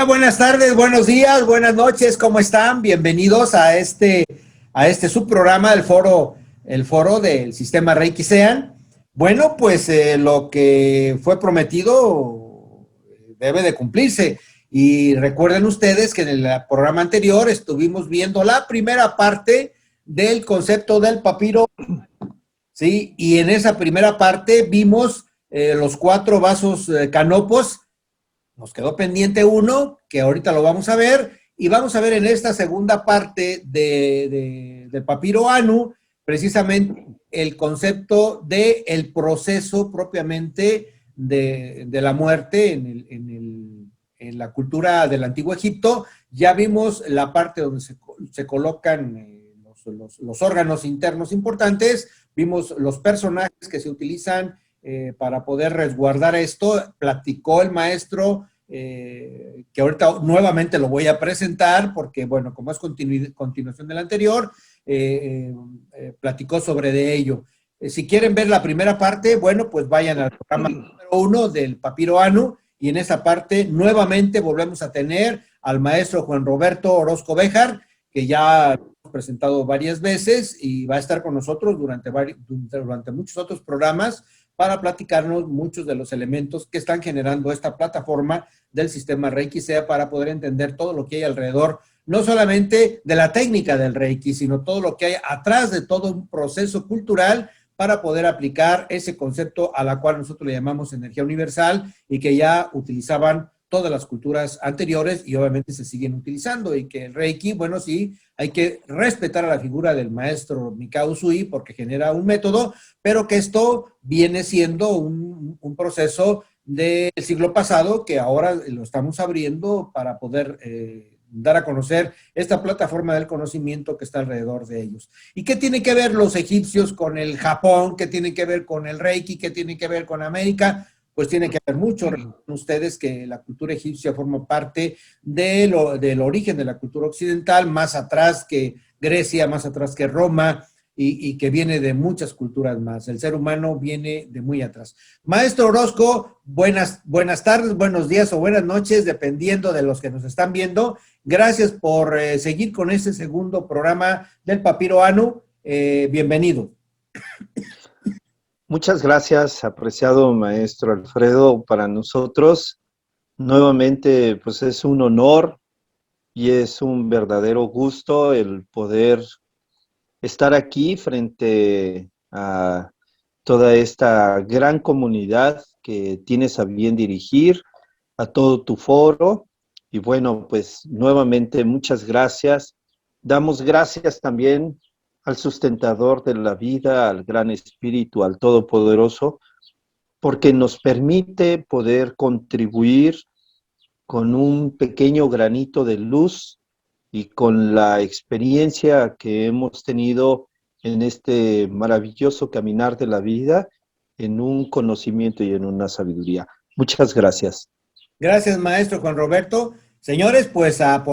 Buenas tardes, buenos días, buenas noches, ¿cómo están? Bienvenidos a este subprograma del el foro del sistema Reiki Sean. Bueno, pues lo que fue prometido debe de cumplirse. Y recuerden ustedes que en el programa anterior estuvimos viendo la primera parte del concepto del papiro, ¿sí? Y en esa primera parte vimos los cuatro vasos canopos. Nos quedó pendiente uno, que ahorita lo vamos a ver, y vamos a ver en esta segunda parte del Papiro Anu, precisamente el concepto del proceso propiamente de la muerte en la cultura del Antiguo Egipto. Ya vimos la parte donde se colocan los órganos internos importantes, vimos los personajes que se utilizan para poder resguardar esto. Platicó el maestro, que ahorita nuevamente lo voy a presentar, porque bueno, como es continuación del anterior, platicó sobre de ello. Si quieren ver la primera parte, bueno, pues vayan al programa número 1 del Papiro Anu, y en esa parte nuevamente volvemos a tener al maestro Juan Roberto Orozco Béjar, que ya hemos presentado varias veces y va a estar con nosotros durante muchos otros programas para platicarnos muchos de los elementos que están generando esta plataforma del sistema Reiki Sea, para poder entender todo lo que hay alrededor, no solamente de la técnica del Reiki, sino todo lo que hay atrás de todo un proceso cultural para poder aplicar ese concepto a la cual nosotros le llamamos energía universal, y que ya utilizaban todas las culturas anteriores y obviamente se siguen utilizando. Y que el Reiki, bueno, sí, hay que respetar a la figura del maestro Mikao Usui porque genera un método, pero que esto viene siendo un proceso del siglo pasado, que ahora lo estamos abriendo para poder dar a conocer esta plataforma del conocimiento que está alrededor de ellos. ¿Y qué tiene que ver los egipcios con el Japón? ¿Qué tiene que ver con el Reiki? ¿Qué tiene que ver con América? Pues tiene que ver mucho. Recuerden ustedes que la cultura egipcia forma parte del origen de la cultura occidental, más atrás que Grecia, más atrás que Roma, y que viene de muchas culturas más. El ser humano viene de muy atrás. Maestro Orozco, buenas tardes, buenos días o buenas noches, dependiendo de los que nos están viendo. Gracias por seguir con este segundo programa del Papiro Anu. Bienvenido. Muchas gracias, apreciado maestro Alfredo. Para nosotros, nuevamente, pues es un honor y es un verdadero gusto el poder estar aquí frente a toda esta gran comunidad que tienes a bien dirigir, a todo tu foro. Y bueno, pues nuevamente muchas gracias. Damos gracias también al sustentador de la vida, al Gran Espíritu, al Todopoderoso, porque nos permite poder contribuir con un pequeño granito de luz y con la experiencia que hemos tenido en este maravilloso caminar de la vida, en un conocimiento y en una sabiduría. Muchas gracias. Gracias, maestro Juan Roberto. Señores, pues a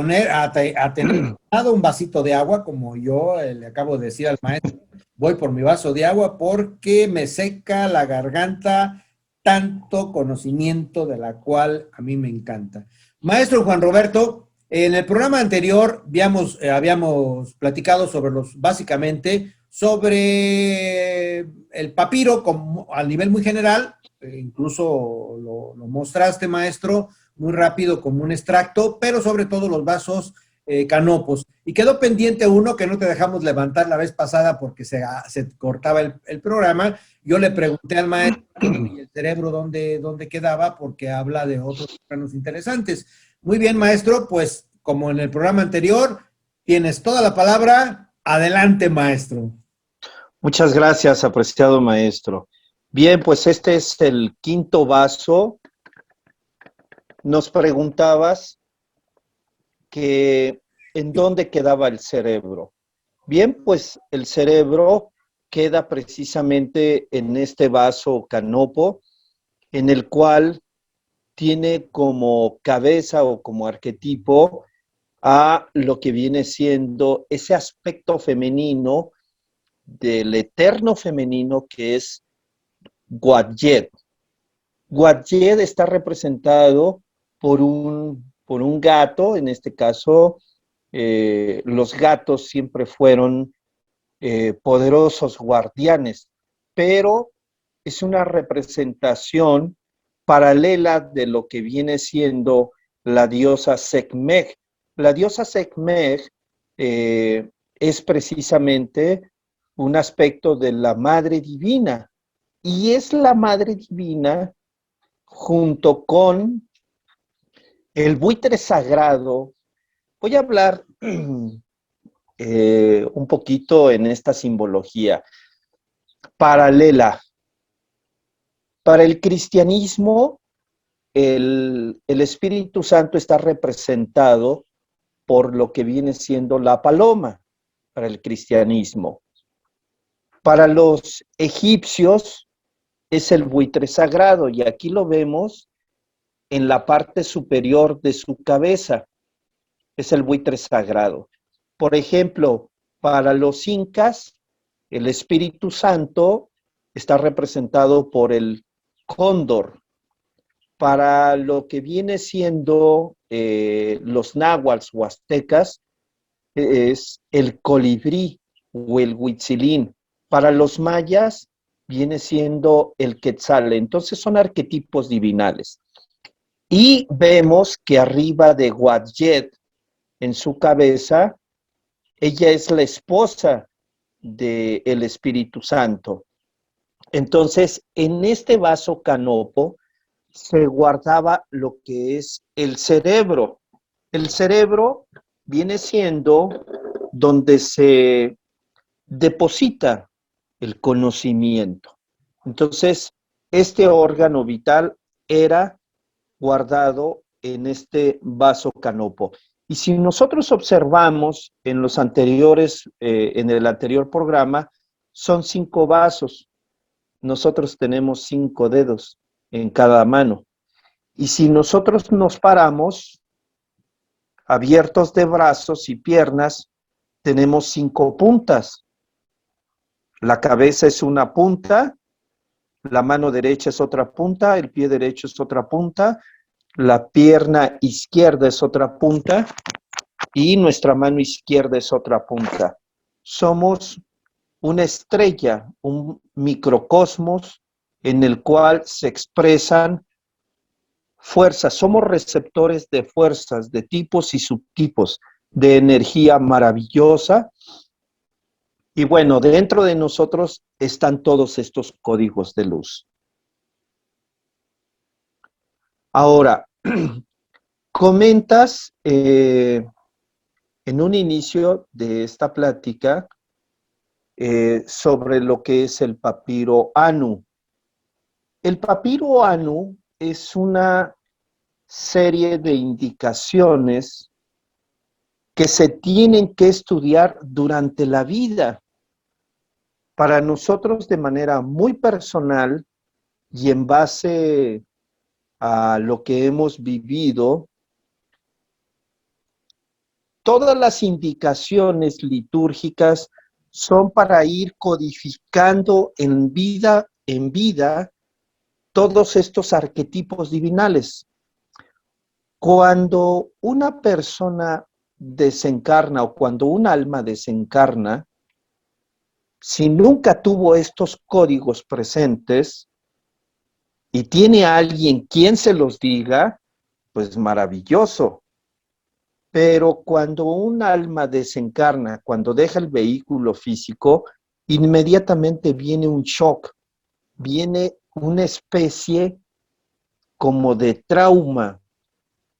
tener un vasito de agua, como yo le acabo de decir al maestro. Voy por mi vaso de agua porque me seca la garganta tanto conocimiento, de la cual a mí me encanta. Maestro Juan Roberto, en el programa anterior habíamos platicado básicamente sobre el papiro a nivel muy general. Incluso lo mostraste, maestro, muy rápido como un extracto, pero sobre todo los vasos canopos. Y quedó pendiente uno que no te dejamos levantar la vez pasada porque se cortaba el programa. Yo le pregunté al maestro y el cerebro dónde quedaba, porque habla de otros planos interesantes. Muy bien, maestro, pues como en el programa anterior, tienes toda la palabra. Adelante, maestro. Muchas gracias, apreciado maestro. Bien, pues este es el quinto vaso. Nos preguntabas que en dónde quedaba el cerebro. Bien, pues el cerebro queda precisamente en este vaso canopo, en el cual tiene como cabeza o como arquetipo a lo que viene siendo ese aspecto femenino del eterno femenino que es Guadjet. Guadjet está representado por un por un gato. En este caso, los gatos siempre fueron poderosos guardianes, pero es una representación paralela de lo que viene siendo la diosa Sekhmet. La diosa Sekhmet es precisamente un aspecto de la Madre Divina, y es la Madre Divina junto con el buitre sagrado. Voy a hablar un poquito en esta simbología paralela. Para el cristianismo, el Espíritu Santo está representado por lo que viene siendo la paloma para el cristianismo. Para los egipcios es el buitre sagrado, y aquí lo vemos en la parte superior de su cabeza, es el buitre sagrado. Por ejemplo, para los incas, el Espíritu Santo está representado por el cóndor. Para lo que viene siendo los náhuatl o aztecas, es el colibrí o el huitzilín. Para los mayas viene siendo el quetzal. Entonces son arquetipos divinales. Y vemos que arriba de Wadjet, en su cabeza, ella es la esposa del Espíritu Santo. Entonces, en este vaso canopo se guardaba lo que es el cerebro. El cerebro viene siendo donde se deposita el conocimiento. Entonces, este órgano vital era guardado en este vaso canopo. Y si nosotros observamos en los anteriores, en el anterior programa, son 5 vasos. Nosotros tenemos 5 dedos en cada mano. Y si nosotros nos paramos abiertos de brazos y piernas, tenemos 5 puntas. La cabeza es una punta, la mano derecha es otra punta, el pie derecho es otra punta, la pierna izquierda es otra punta y nuestra mano izquierda es otra punta. Somos una estrella, un microcosmos en el cual se expresan fuerzas. Somos receptores de fuerzas, de tipos y subtipos, de energía maravillosa. Y bueno, dentro de nosotros están todos estos códigos de luz. Ahora, comentas en un inicio de esta plática sobre lo que es el papiro Anu. El papiro Anu es una serie de indicaciones que se tienen que estudiar durante la vida. Para nosotros de manera muy personal y en base a lo que hemos vivido, todas las indicaciones litúrgicas son para ir codificando en vida todos estos arquetipos divinales. Cuando una persona desencarna o cuando un alma desencarna, si nunca tuvo estos códigos presentes y tiene a alguien quien se los diga, pues maravilloso. Pero cuando un alma desencarna, cuando deja el vehículo físico, inmediatamente viene un shock, viene una especie como de trauma,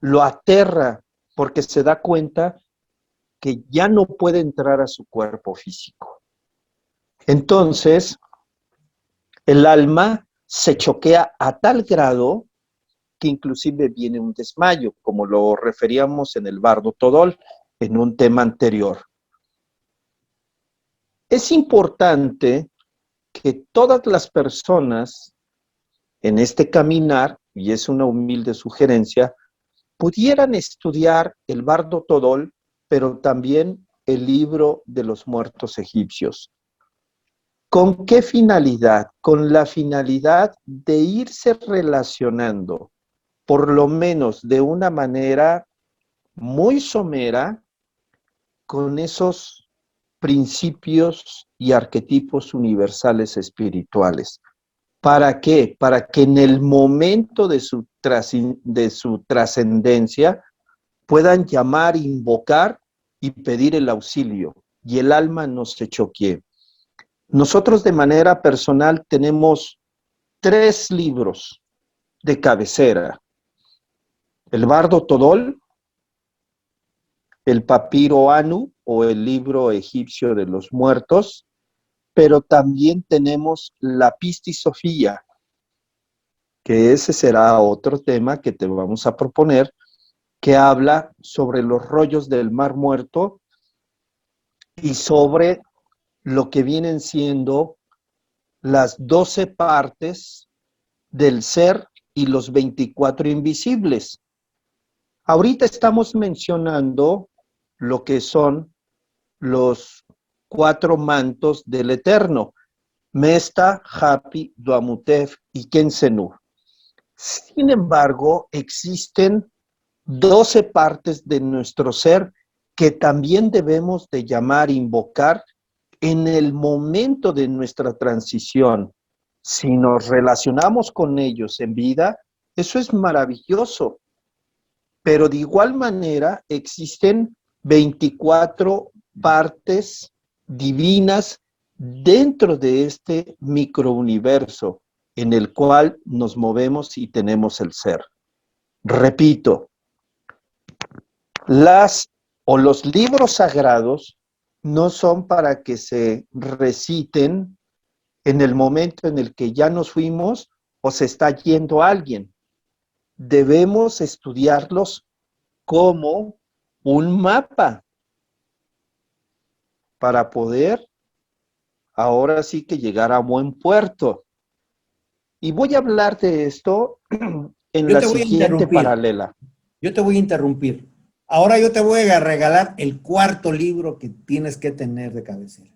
lo aterra porque se da cuenta que ya no puede entrar a su cuerpo físico. Entonces, el alma se choquea a tal grado que inclusive viene un desmayo, como lo referíamos en el Bardo Todol, en un tema anterior. Es importante que todas las personas en este caminar, y es una humilde sugerencia, pudieran estudiar el Bardo Todol, pero también el libro de los muertos egipcios. ¿Con qué finalidad? Con la finalidad de irse relacionando, por lo menos de una manera muy somera con esos principios y arquetipos universales espirituales. ¿Para qué? Para que en el momento de su trascendencia puedan llamar, invocar y pedir el auxilio y el alma no se choquee. Nosotros de manera personal tenemos 3 libros de cabecera: el Bardo Todol, el Papiro Anu o el libro egipcio de los muertos, pero también tenemos la Pistisofía, que ese será otro tema que te vamos a proponer, que habla sobre los rollos del Mar Muerto y sobre lo que vienen siendo las 12 partes del ser y los 24 invisibles. Ahorita estamos mencionando lo que son los 4 mantos del Eterno: Mesta, Hapi, Duamutef y Kensenú. Sin embargo, existen 12 partes de nuestro ser que también debemos de llamar, invocar en el momento de nuestra transición. Si nos relacionamos con ellos en vida, eso es maravilloso. Pero de igual manera existen 24 partes divinas dentro de este microuniverso en el cual nos movemos y tenemos el ser. Repito, los libros sagrados no son para que se reciten en el momento en el que ya nos fuimos o se está yendo alguien. Debemos estudiarlos como un mapa para poder ahora sí que llegar a buen puerto. Y voy a hablar de esto en Yo la te voy a siguiente interrumpir. paralela. Yo te voy a interrumpir. Ahora yo te voy a regalar el cuarto libro que tienes que tener de cabecera.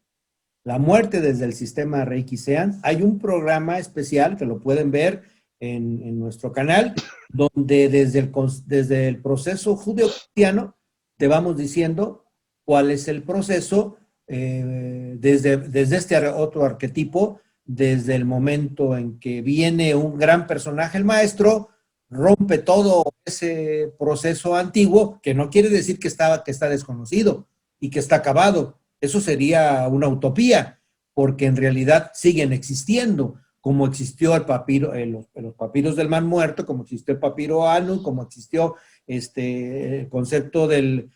La muerte desde el sistema Reiki Sean. Hay un programa especial que lo pueden ver en nuestro canal, donde desde el proceso judeo-cristiano te vamos diciendo cuál es el proceso desde este otro arquetipo, desde el momento en que viene un gran personaje, el maestro, rompe todo ese proceso antiguo, que no quiere decir que está desconocido y que está acabado. Eso sería una utopía, porque en realidad siguen existiendo, como existió los papiros del Mar Muerto, como existió el papiro Anu, como existió el concepto del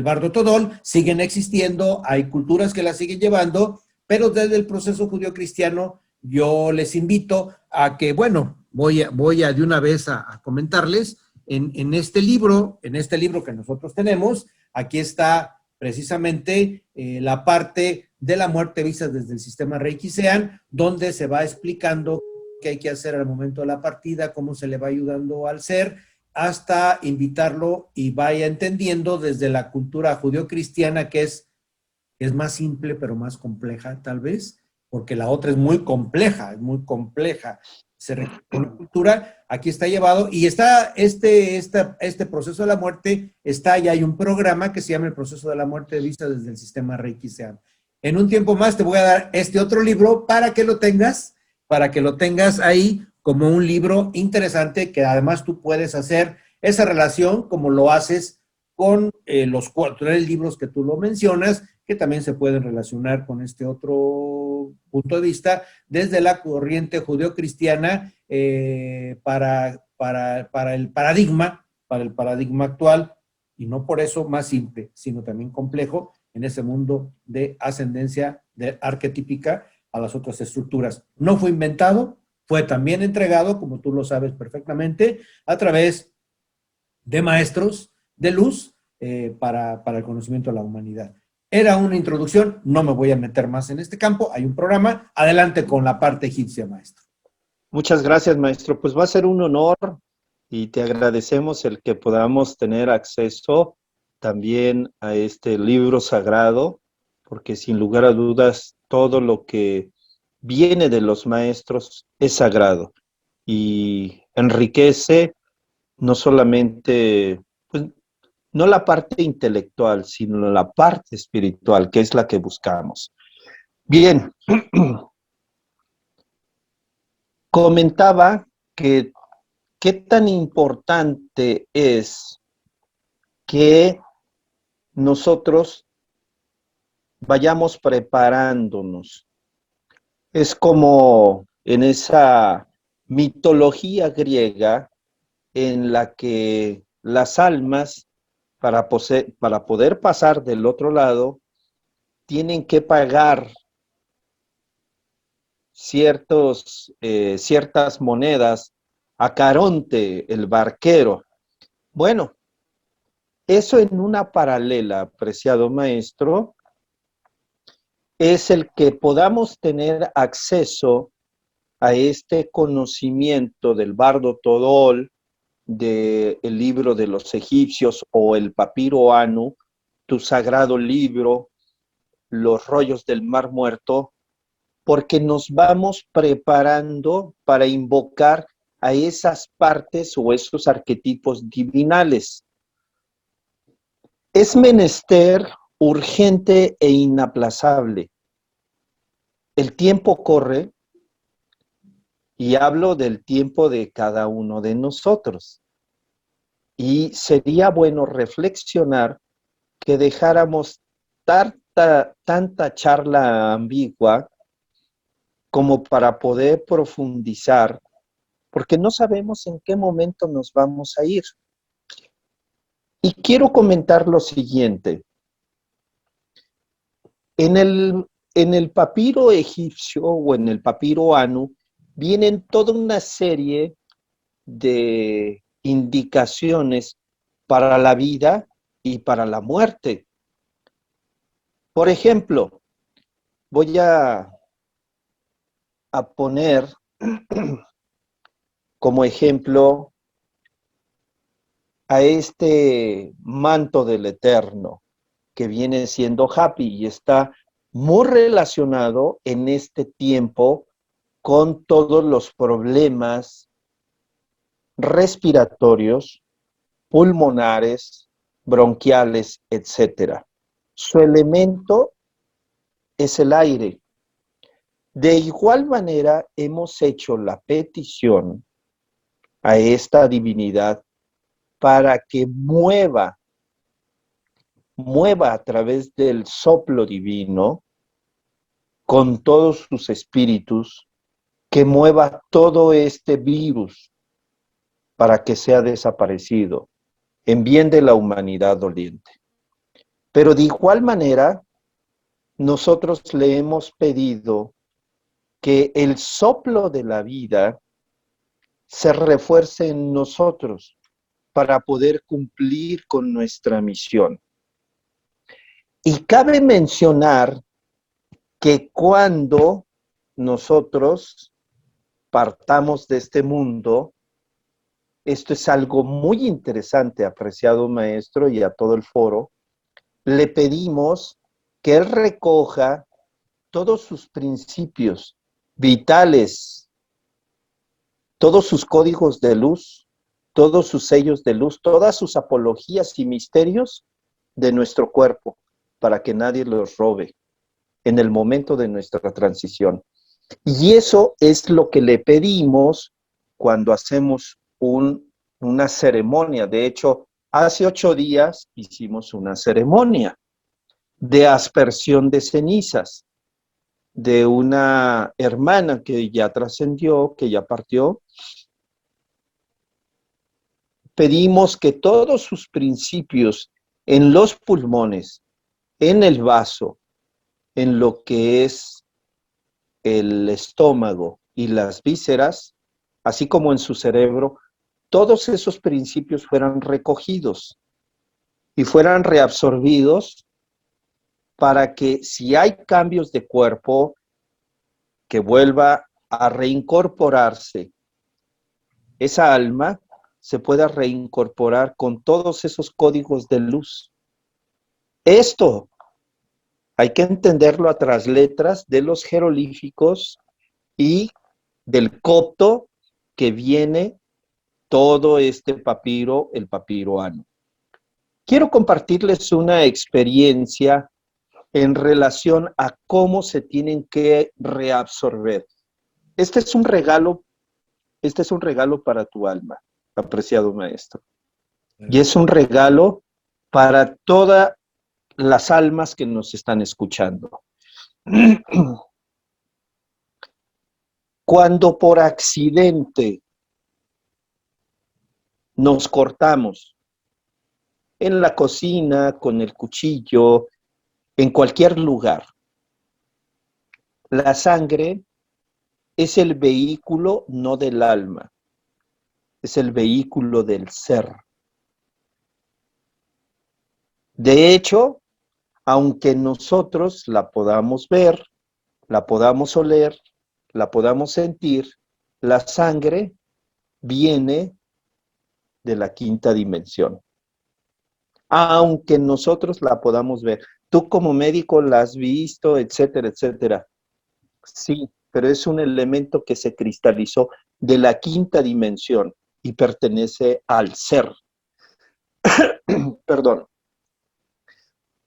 Bardo Todol, siguen existiendo, hay culturas que las siguen llevando, pero desde el proceso judío-cristiano yo les invito a que, bueno, voy a de una vez a comentarles, en este libro que nosotros tenemos, aquí está precisamente la parte de la muerte vista desde el sistema Reiki Sean, donde se va explicando qué hay que hacer al momento de la partida, cómo se le va ayudando al ser, hasta invitarlo y vaya entendiendo desde la cultura judío-cristiana, que es más simple pero más compleja tal vez, porque la otra es muy compleja. Se requiere una cultura, aquí está llevado, y está este proceso de la muerte, ya hay un programa que se llama el proceso de la muerte vista desde el sistema Reiki Sean. En un tiempo más te voy a dar este otro libro para que lo tengas ahí como un libro interesante, que además tú puedes hacer esa relación como lo haces con los 3 libros que tú lo mencionas, que también se pueden relacionar con este otro punto de vista desde la corriente judeocristiana para el paradigma actual, y no por eso más simple, sino también complejo en ese mundo de ascendencia arquetípica a las otras estructuras. No fue inventado, fue también entregado, como tú lo sabes perfectamente, a través de maestros de luz para el conocimiento de la humanidad. Era una introducción, no me voy a meter más en este campo, hay un programa, adelante con la parte egipcia, maestro. Muchas gracias, maestro. Pues va a ser un honor y te agradecemos el que podamos tener acceso también a este libro sagrado, porque sin lugar a dudas todo lo que viene de los maestros es sagrado y enriquece no solamente pues, no la parte intelectual, sino la parte espiritual, que es la que buscamos. Bien, comentaba que qué tan importante es que nosotros vayamos preparándonos. Es como en esa mitología griega en la que las almas, para poder pasar del otro lado, tienen que pagar ciertas monedas a Caronte, el barquero. Bueno, eso en una paralela, apreciado maestro, es el que podamos tener acceso a este conocimiento del Bardo Todol, del libro de los egipcios o el papiro Anu, tu sagrado libro, los rollos del Mar Muerto, porque nos vamos preparando para invocar a esas partes o esos arquetipos divinales. Es menester urgente e inaplazable. El tiempo corre y hablo del tiempo de cada uno de nosotros. Y sería bueno reflexionar que dejáramos tanta charla ambigua como para poder profundizar, porque no sabemos en qué momento nos vamos a ir. Y quiero comentar lo siguiente. En el papiro egipcio o en el papiro Anu vienen toda una serie de indicaciones para la vida y para la muerte. Por ejemplo, voy a poner como ejemplo a este manto del Eterno que viene siendo Happy y está muy relacionado en este tiempo con todos los problemas respiratorios, pulmonares, bronquiales, etcétera. Su elemento es el aire. De igual manera, hemos hecho la petición a esta divinidad para que mueva a través del soplo divino con todos sus espíritus, que mueva todo este virus para que sea desaparecido en bien de la humanidad doliente. Pero de igual manera, nosotros le hemos pedido que el soplo de la vida se refuerce en nosotros para poder cumplir con nuestra misión. Y cabe mencionar que cuando nosotros partamos de este mundo, esto es algo muy interesante, apreciado maestro, y a todo el foro, le pedimos que él recoja todos sus principios vitales, todos sus códigos de luz, todos sus sellos de luz, todas sus apologías y misterios de nuestro cuerpo, para que nadie los robe en el momento de nuestra transición. Y eso es lo que le pedimos cuando hacemos una ceremonia. De hecho, hace 8 días hicimos una ceremonia de aspersión de cenizas de una hermana que ya trascendió, que ya partió. Pedimos que todos sus principios en los pulmones, en el vaso, en lo que es el estómago y las vísceras, así como en su cerebro, todos esos principios fueran recogidos y fueran reabsorbidos para que si hay cambios de cuerpo, que vuelva a reincorporarse esa alma, se pueda reincorporar con todos esos códigos de luz. Esto hay que entenderlo a tras letras de los jeroglíficos y del copto que viene todo este papiro, el papiro Anu. quiero compartirles una experiencia en relación a cómo se tienen que reabsorber. Este es un regalo, este es un regalo para tu alma, apreciado maestro. Y es un regalo para todas las almas que nos están escuchando. Cuando por accidente nos cortamos en la cocina, con el cuchillo, en cualquier lugar, la sangre es el vehículo no del alma, es el vehículo del ser. De hecho, aunque nosotros la podamos ver, la podamos oler, la podamos sentir, la sangre viene de la quinta dimensión. Aunque nosotros la podamos ver. Tú como médico la has visto, etcétera, etcétera. Sí, pero es un elemento que se cristalizó de la quinta dimensión y pertenece al ser. Perdón.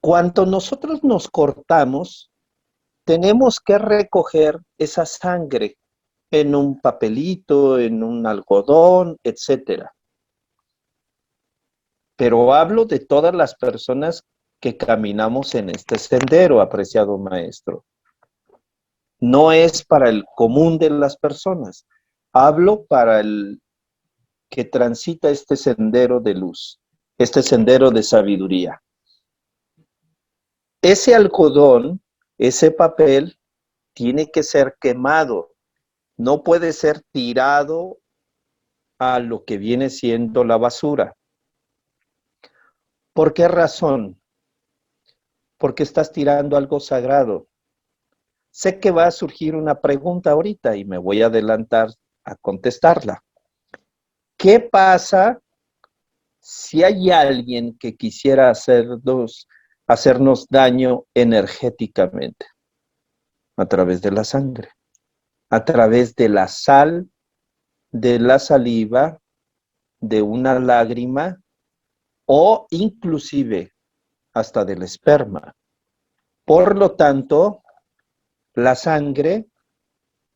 Cuando nosotros nos cortamos, tenemos que recoger esa sangre en un papelito, en un algodón, etcétera. Pero hablo de todas las personas que caminamos en este sendero, apreciado maestro. No es para el común de las personas. Hablo para el que transita este sendero de luz, este sendero de sabiduría. Ese algodón, ese papel, tiene que ser quemado. No puede ser tirado a lo que viene siendo la basura. ¿Por qué razón? Porque estás tirando algo sagrado. Sé que va a surgir una pregunta ahorita y me voy a adelantar a contestarla. ¿Qué pasa si hay alguien que quisiera hacernos daño energéticamente? A través de la sangre, a través de la sal, de la saliva, de una lágrima o inclusive hasta del esperma. Por lo tanto, la sangre,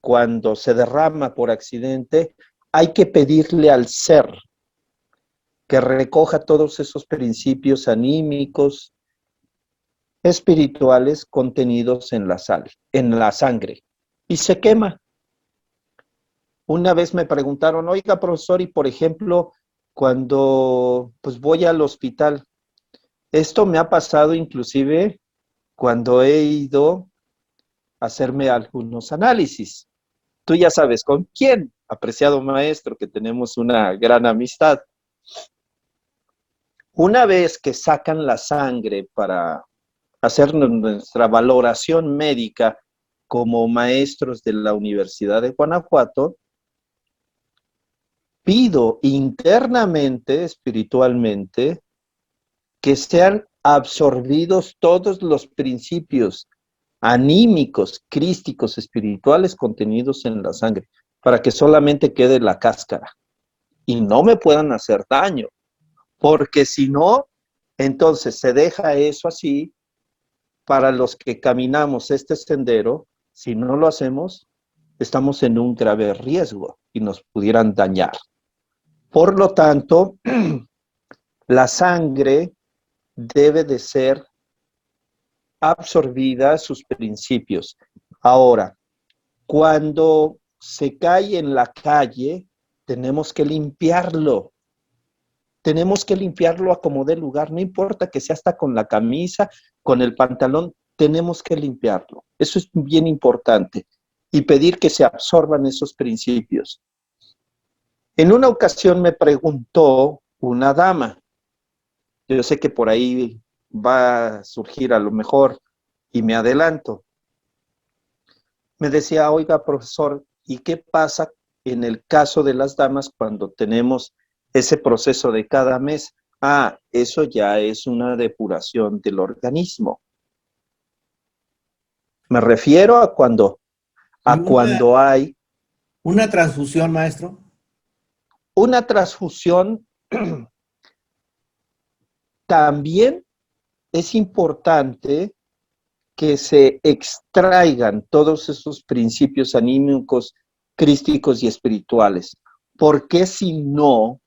cuando se derrama por accidente, hay que pedirle al ser que recoja todos esos principios anímicos, espirituales contenidos en la sal, en la sangre, y se quema. Una vez me preguntaron, oiga, profesor, y por ejemplo, cuando pues voy al hospital, esto me ha pasado inclusive cuando he ido a hacerme algunos análisis. Tú ya sabes con quién, apreciado maestro, que tenemos una gran amistad. Una vez que sacan la sangre para hacer nuestra valoración médica como maestros de la Universidad de Guanajuato, pido internamente, espiritualmente, que sean absorbidos todos los principios anímicos, crísticos, espirituales contenidos en la sangre, para que solamente quede la cáscara y no me puedan hacer daño, porque si no, entonces se deja eso así. Para los que caminamos este sendero, si no lo hacemos, estamos en un grave riesgo y nos pudieran dañar. Por lo tanto, la sangre debe de ser absorbida, sus principios. Ahora, cuando se cae en la calle, tenemos que limpiarlo. Tenemos que limpiarlo a como dé lugar, no importa que sea hasta con la camisa, con el pantalón, tenemos que limpiarlo. Eso es bien importante. Y pedir que se absorban esos principios. En una ocasión me preguntó una dama, yo sé que por ahí va a surgir a lo mejor y me adelanto. Me decía, oiga, profesor, ¿y qué pasa en el caso de las damas cuando tenemos ese proceso de cada mes? Ah, eso ya es una depuración del organismo. Me refiero a cuando hay una transfusión, maestro. una transfusión. también es importante que se extraigan todos esos principios anímicos, crísticos y espirituales, porque si no,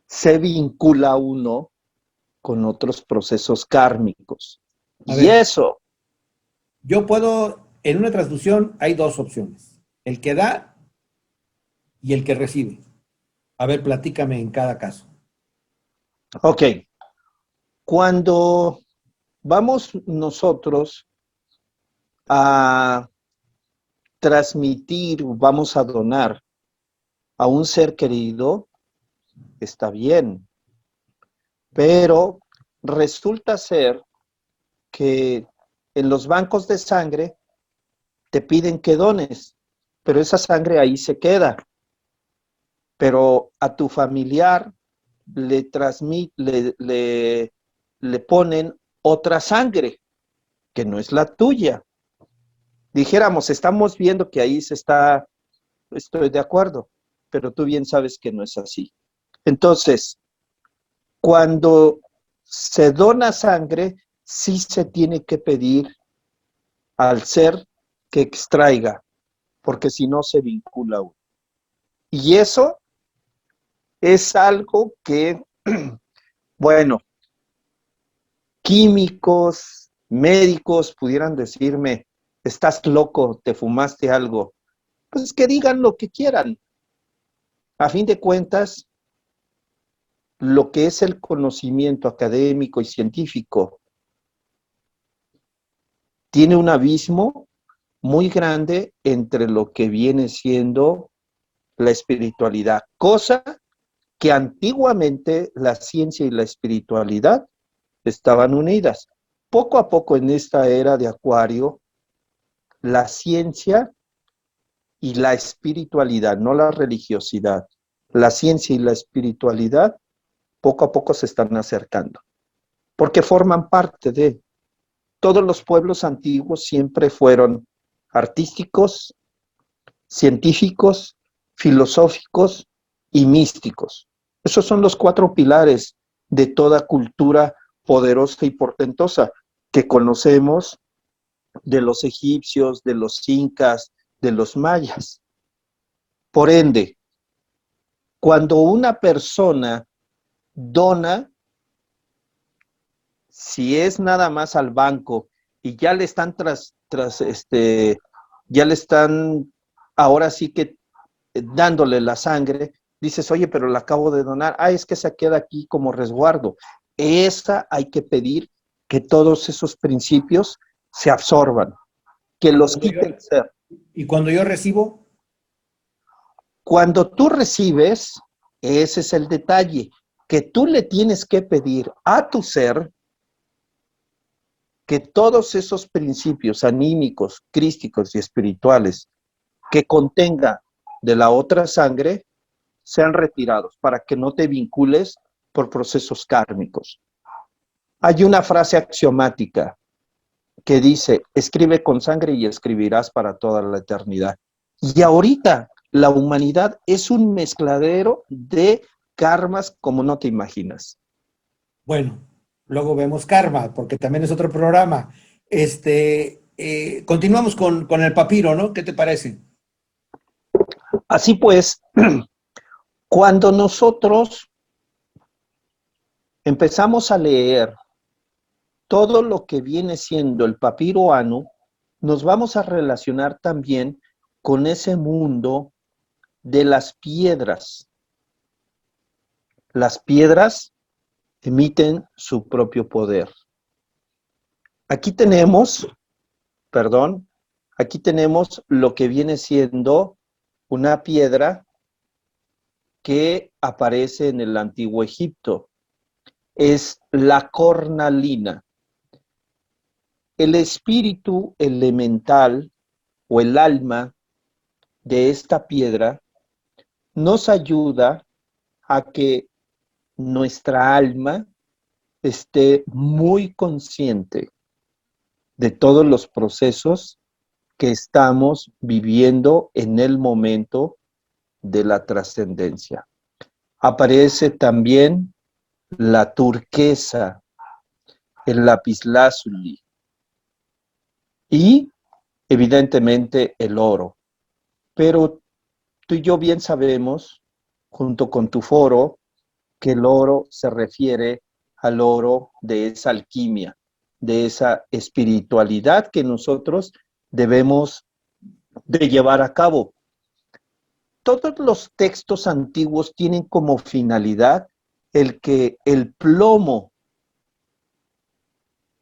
se vincula uno con otros procesos kármicos. A Y ver, eso, yo puedo, en una transfusión hay dos opciones, el que da y el que recibe. A ver, platícame en cada caso. ok, cuando vamos nosotros a transmitir, vamos a donar a un ser querido, está bien, pero resulta ser que en los bancos de sangre te piden que dones, pero esa sangre ahí se queda. Pero a tu familiar le ponen otra sangre que no es la tuya. Dijéramos, estamos viendo que ahí estoy de acuerdo, pero tú bien sabes que no es así. Entonces, cuando se dona sangre, sí se tiene que pedir al ser que extraiga, porque si no se vincula uno. Y eso es algo que, bueno, químicos, médicos pudieran decirme, estás loco, te fumaste algo. Pues que digan lo que quieran. A fin de cuentas, lo que es el conocimiento académico y científico tiene un abismo muy grande entre lo que viene siendo la espiritualidad, cosa que antiguamente la ciencia y la espiritualidad estaban unidas. Poco a poco en esta era de Acuario, la ciencia y la espiritualidad, no la religiosidad, la ciencia y la espiritualidad poco a poco se están acercando, porque forman parte de todos los pueblos antiguos siempre fueron artísticos, científicos, filosóficos y místicos. Esos son los cuatro pilares de toda cultura poderosa y portentosa que conocemos de los egipcios, de los incas, de los mayas. Por ende, cuando una persona dona, si es nada más al banco y ya le están ya le están ahora sí que dándole la sangre, dices, oye, pero la acabo de donar, es que se queda aquí como resguardo. Esa hay que pedir que todos esos principios se absorban, que los quite el ser. Y cuando yo recibo, Cuando tú recibes, ese es el detalle, que tú le tienes que pedir a tu ser que todos esos principios anímicos, crísticos y espirituales que contenga de la otra sangre sean retirados para que no te vincules por procesos kármicos. Hay una frase axiomática que dice, escribe con sangre y escribirás para toda la eternidad. Y ahorita la humanidad es un mezcladero de karmas como no te imaginas. bueno, luego vemos Karma, porque también es otro programa. Continuamos con el papiro, ¿no? ¿Qué te parece? Así pues, cuando nosotros empezamos a leer todo lo que viene siendo el papiro Anu, nos vamos a relacionar también con ese mundo de las piedras. Las piedras emiten su propio poder. Aquí tenemos, perdón, aquí tenemos lo que viene siendo una piedra que aparece en el antiguo Egipto. Es la cornalina. El espíritu elemental o el alma de esta piedra nos ayuda a que nuestra alma esté muy consciente de todos los procesos que estamos viviendo en el momento de la trascendencia. Aparece también la turquesa, el lapislázuli y evidentemente el oro. Pero tú y yo bien sabemos, junto con tu foro, que el oro se refiere al oro de esa alquimia, de esa espiritualidad que nosotros debemos de llevar a cabo. Todos los textos antiguos tienen como finalidad el que el plomo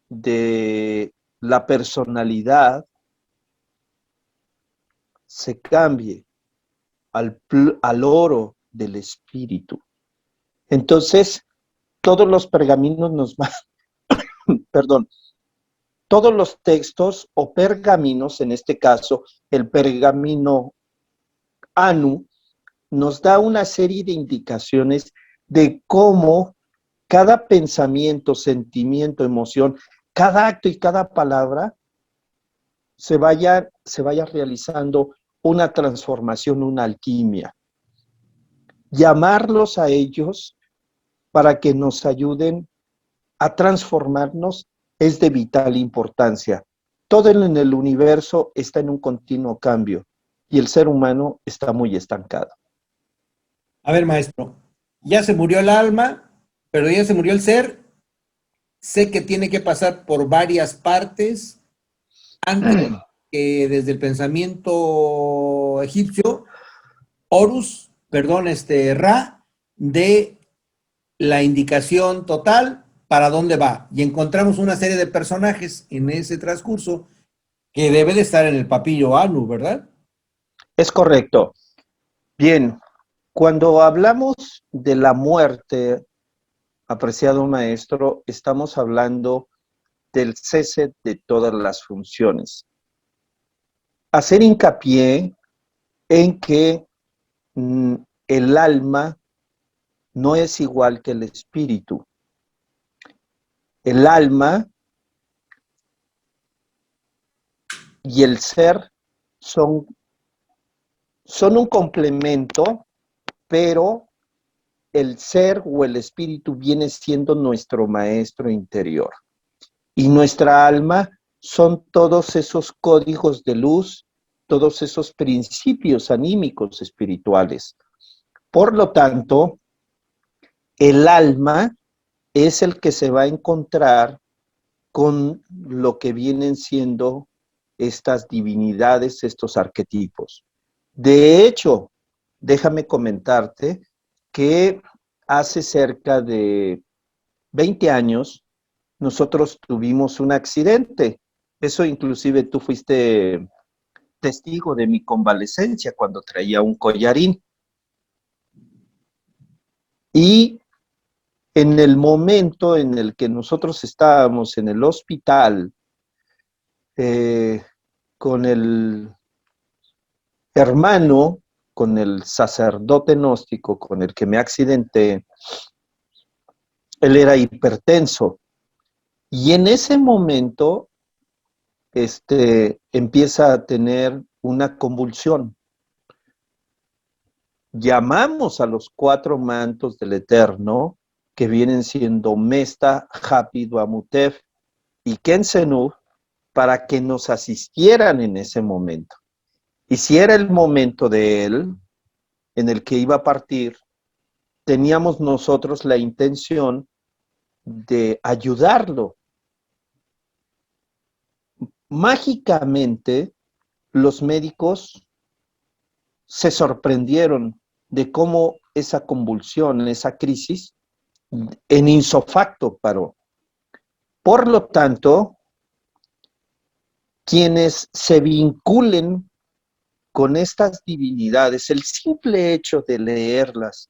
de la personalidad se cambie al oro del espíritu. Entonces, todos los pergaminos nos van, perdón, todos los textos o pergaminos, en este caso, el pergamino Anu, nos da una serie de indicaciones de cómo cada pensamiento, sentimiento, emoción, cada acto y cada palabra se vaya realizando una transformación, una alquimia. Llamarlos a ellos para que nos ayuden a transformarnos es de vital importancia. Todo en el universo está en un continuo cambio y el ser humano está muy estancado. A ver, maestro, ya se murió el alma, pero ya se murió el ser. Sé que tiene que pasar por varias partes antes que desde el pensamiento egipcio, Horus, perdón, Ra, de la indicación total para dónde va. Y encontramos una serie de personajes en ese transcurso que debe de estar en el papillo Anu, ¿verdad? Es correcto. Bien, cuando hablamos de la muerte, apreciado maestro, estamos hablando del cese de todas las funciones. Hacer hincapié en que el alma no es igual que el espíritu. El alma y el ser son, son un complemento, pero el ser o el espíritu viene siendo nuestro maestro interior. Y nuestra alma son todos esos códigos de luz, todos esos principios anímicos espirituales. Por lo tanto, el alma es el que se va a encontrar con lo que vienen siendo estas divinidades, estos arquetipos. De hecho, déjame comentarte que hace cerca de 20 años nosotros tuvimos un accidente. Eso inclusive tú fuiste testigo de mi convalecencia cuando traía un collarín. Y en el momento en el que nosotros estábamos en el hospital eh, con el hermano, con el sacerdote gnóstico con el que me accidenté, él era hipertenso. Y en ese momento empieza a tener una convulsión. Llamamos a los 4 mantos del Eterno, que vienen siendo Mesta, Hapi, Duamutef y Kensenú, para que nos asistieran en ese momento. Y si era el momento de él, en el que iba a partir, teníamos nosotros la intención de ayudarlo. Mágicamente, los médicos se sorprendieron de cómo esa convulsión, esa crisis, en insofacto paró. Por lo tanto, quienes se vinculen con estas divinidades, el simple hecho de leerlas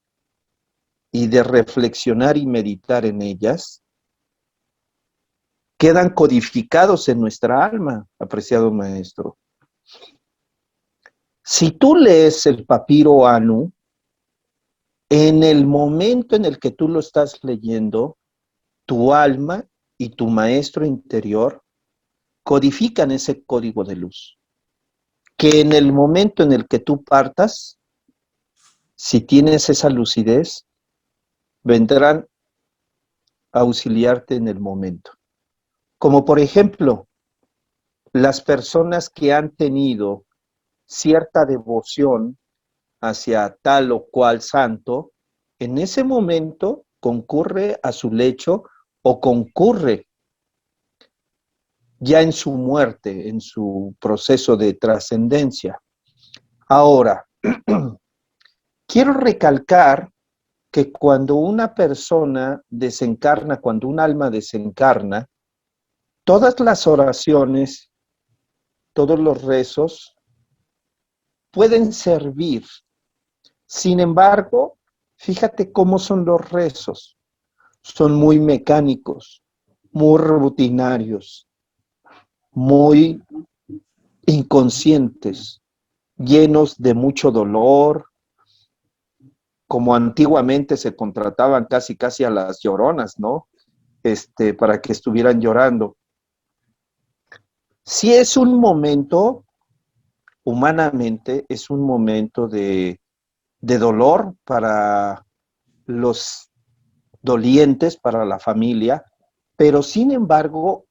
y de reflexionar y meditar en ellas, quedan codificados en nuestra alma, apreciado maestro. Si tú lees el papiro Anu, en el momento en el que tú lo estás leyendo, tu alma y tu maestro interior codifican ese código de luz. Que en el momento en el que tú partas, si tienes esa lucidez, vendrán auxiliarte en el momento. Como por ejemplo, las personas que han tenido cierta devoción hacia tal o cual santo, en ese momento concurre a su lecho o concurre ya en su muerte, en su proceso de trascendencia. Ahora, quiero recalcar que cuando una persona desencarna, cuando un alma desencarna, todas las oraciones, todos los rezos pueden servir. Sin embargo, fíjate cómo son los rezos. Son muy mecánicos, muy rutinarios, muy inconscientes, llenos de mucho dolor, como antiguamente se contrataban casi a las lloronas, ¿no? Para que estuvieran llorando. Si es un momento, humanamente, es un momento de dolor para los dolientes, para la familia, pero sin embargo,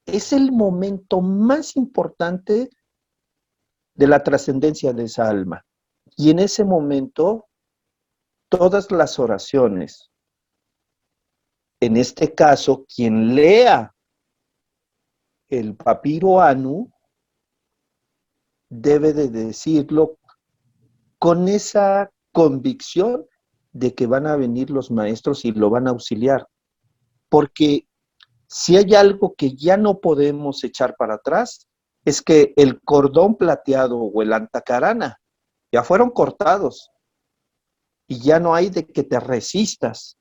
es el momento más importante de la trascendencia de esa alma. Y en ese momento, todas las oraciones, en este caso, quien lea el papiro Anu, debe de decirlo con esa convicción de que van a venir los maestros y lo van a auxiliar. Porque si hay algo que ya no podemos echar para atrás, es que el cordón plateado o el antacarana ya fueron cortados y ya no hay de que te resistas.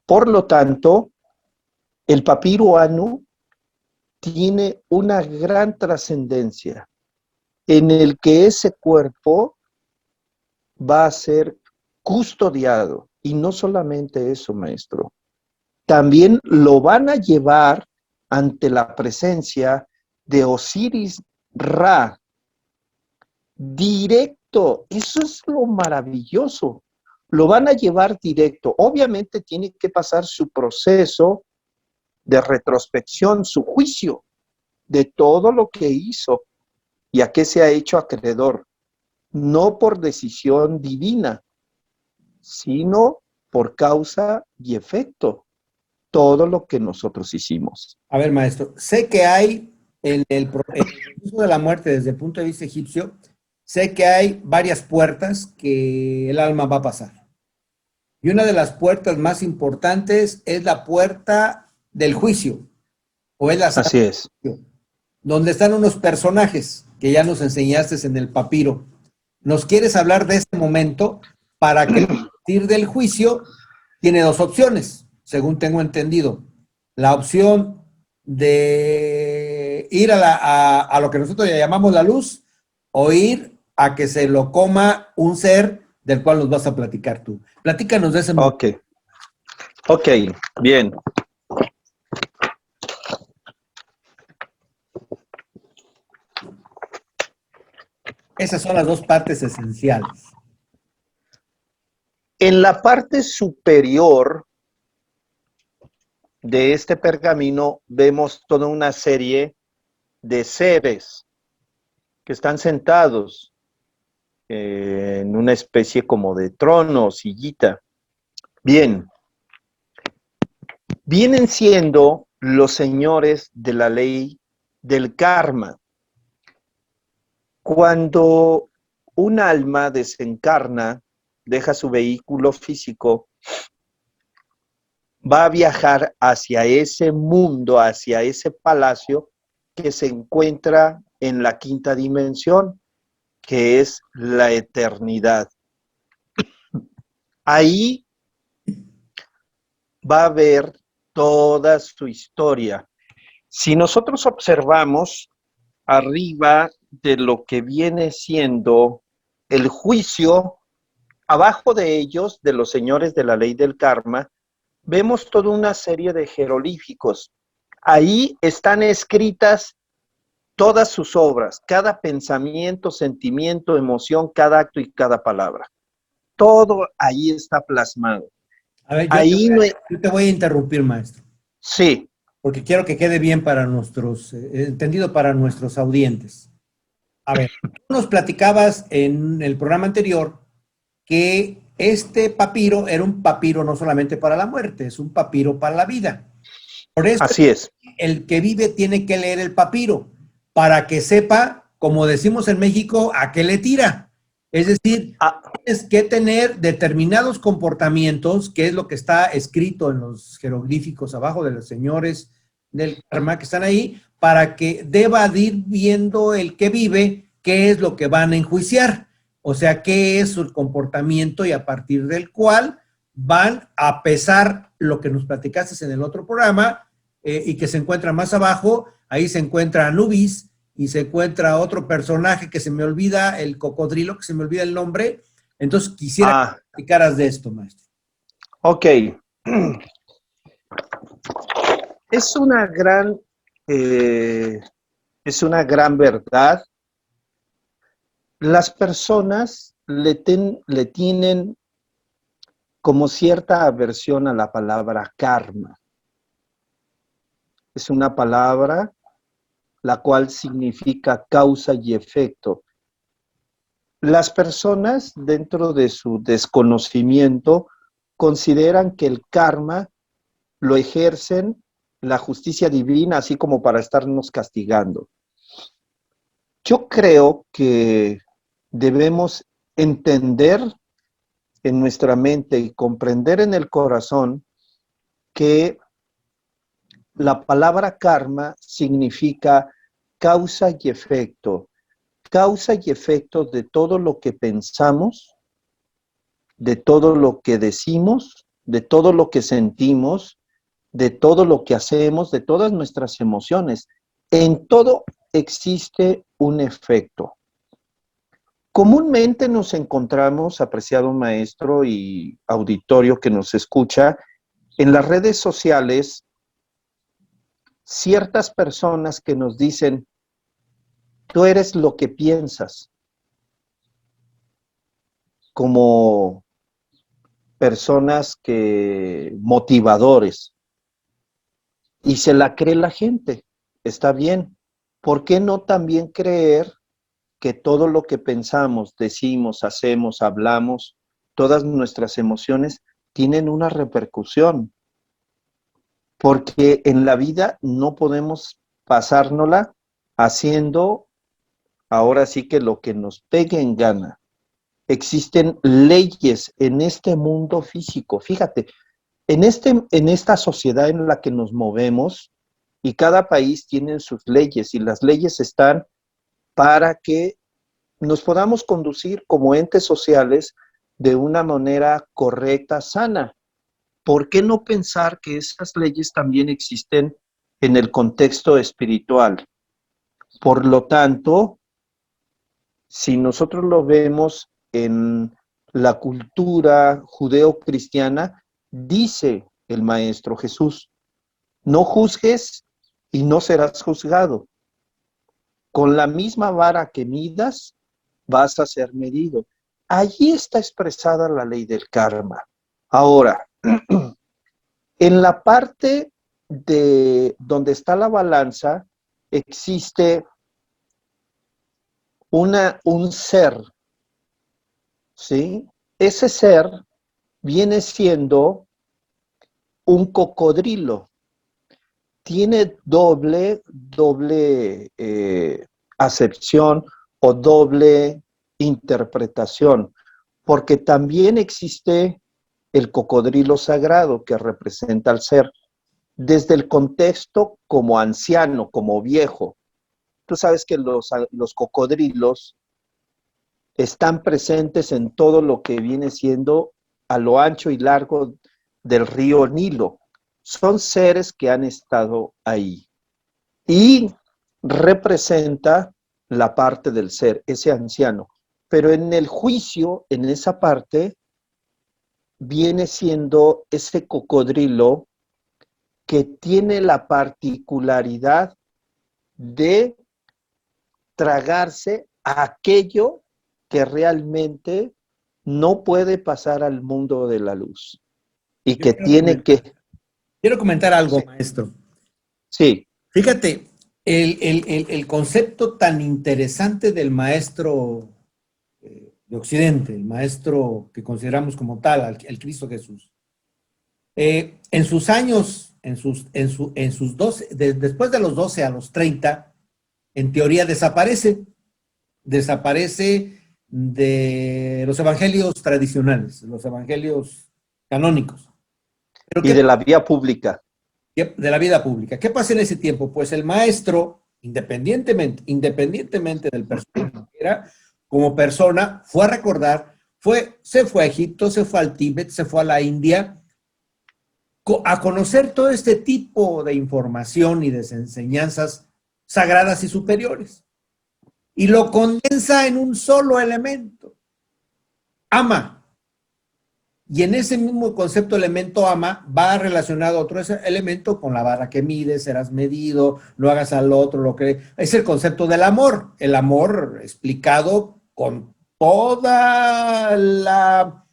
Por lo tanto, el papiro Anu tiene una gran trascendencia en el que ese cuerpo va a ser custodiado. Y no solamente eso, maestro, también lo van a llevar ante la presencia de Osiris Ra, directo. Eso es lo maravilloso. Lo van a llevar directo. Obviamente tiene que pasar su proceso de retrospección, su juicio de todo lo que hizo y a qué se ha hecho acreedor, no por decisión divina, sino por causa y efecto, todo lo que nosotros hicimos. A ver, maestro, sé que hay el proceso de la muerte desde el punto de vista egipcio, sé que hay varias puertas que el alma va a pasar. Y una de las puertas más importantes es la puerta del juicio, o es la sala Así es. del juicio, donde están unos personajes que ya nos enseñaste en el papiro. ¿Nos quieres hablar de este momento para que a partir del juicio tiene dos opciones, según tengo entendido? La opción de ir a lo que nosotros ya llamamos la luz o ir a que se lo coma un ser del cual nos vas a platicar tú. Platícanos de ese momento. Ok, bien. Esas son las dos partes esenciales. En la parte superior de este pergamino vemos toda una serie de seres que están sentados en una especie como de trono o sillita. Bien, vienen siendo los señores de la ley del karma. Cuando un alma desencarna, deja su vehículo físico, va a viajar hacia ese mundo, hacia ese palacio que se encuentra en la quinta dimensión, que es la eternidad. Ahí va a ver toda su historia. Si nosotros observamos arriba de lo que viene siendo el juicio, abajo de ellos, de los señores de la ley del karma, vemos toda una serie de jeroglíficos. Ahí están escritas todas sus obras, cada pensamiento, sentimiento, emoción, cada acto y cada palabra. Todo ahí está plasmado. A ver, Ahí no hay- yo te voy a interrumpir, maestro, sí, porque quiero que quede bien para nuestros, entendido para nuestros audientes. A ver, tú nos platicabas en el programa anterior que este papiro era un papiro no solamente para la muerte, es un papiro para la vida. Por eso así es. el que vive tiene que leer el papiro para que sepa, como decimos en México, a qué le tira. Es decir, Ah, tienes que tener determinados comportamientos, que es lo que está escrito en los jeroglíficos abajo de los señores del karma que están ahí, para que deba de ir viendo el que vive qué es lo que van a enjuiciar. O sea, qué es su comportamiento y a partir del cual van a pesar lo que nos platicaste en el otro programa, y que se encuentra más abajo, ahí se encuentra Anubis y se encuentra otro personaje que se me olvida, el cocodrilo, que se me olvida el nombre. Entonces quisiera que ah, platicaras de esto, maestro. ok. Es una gran, eh, es una gran verdad. Las personas le tienen como cierta aversión a la palabra karma. Es una palabra la cual significa causa y efecto. Las personas, dentro de su desconocimiento, consideran que el karma lo ejercen la justicia divina, así como para estarnos castigando. Yo creo que debemos entender en nuestra mente y comprender en el corazón que la palabra karma significa causa y efecto de todo lo que pensamos, de todo lo que decimos, de todo lo que sentimos, de todo lo que hacemos, de todas nuestras emociones. En todo existe un efecto. Comúnmente nos encontramos, apreciado maestro y auditorio que nos escucha, en las redes sociales ciertas personas que nos dicen, tú eres lo que piensas, como personas que motivadores, y se la cree la gente. Está bien. ¿Por qué no también creer que todo lo que pensamos, decimos, hacemos, hablamos, todas nuestras emociones tienen una repercusión? Porque en la vida no podemos pasárnosla haciendo ahora sí que lo que nos pegue en gana. Existen leyes en este mundo físico. Fíjate, en esta sociedad en la que nos movemos, y cada país tiene sus leyes, y las leyes están para que nos podamos conducir como entes sociales de una manera correcta, sana. ¿Por qué no pensar que esas leyes también existen en el contexto espiritual? Por lo tanto, si nosotros lo vemos en la cultura judeo-cristiana, dice el Maestro Jesús, no juzgues y no serás juzgado. Con la misma vara que midas, vas a ser medido. Allí está expresada la ley del karma. Ahora, en la parte de donde está la balanza, existe un ser, ¿sí? Ese ser viene siendo un cocodrilo. Tiene doble acepción o doble interpretación, porque también existe el cocodrilo sagrado que representa al ser desde el contexto como anciano, como viejo. Tú sabes que los cocodrilos están presentes en todo lo que viene siendo a lo ancho y largo del río Nilo. Son seres que han estado ahí y representa la parte del ser, ese anciano. Pero en el juicio, en esa parte, viene siendo ese cocodrilo que tiene la particularidad de tragarse a aquello que realmente no puede pasar al mundo de la luz. y Yo que tiene que... quiero comentar algo, maestro. Sí, Fíjate, el concepto tan interesante del maestro de Occidente, el maestro que consideramos como tal, el Cristo Jesús. En sus años, en sus 12, después de los 12 a los 30, en teoría desaparece de los evangelios tradicionales, los evangelios canónicos. Pero y de la vía pública. de la vida pública. ¿Qué pasa en ese tiempo? Pues el maestro, independientemente del personaje que era, como persona, fue a recordar, se fue a Egipto, se fue al Tíbet, se fue a la India, a conocer todo este tipo de información y de enseñanzas sagradas y superiores. Y lo condensa en un solo elemento. Ama. Y en ese mismo concepto elemento ama va relacionado a otro elemento con la vara que mides, serás medido, no hagas al otro lo que... Es el concepto del amor, el amor explicado con toda la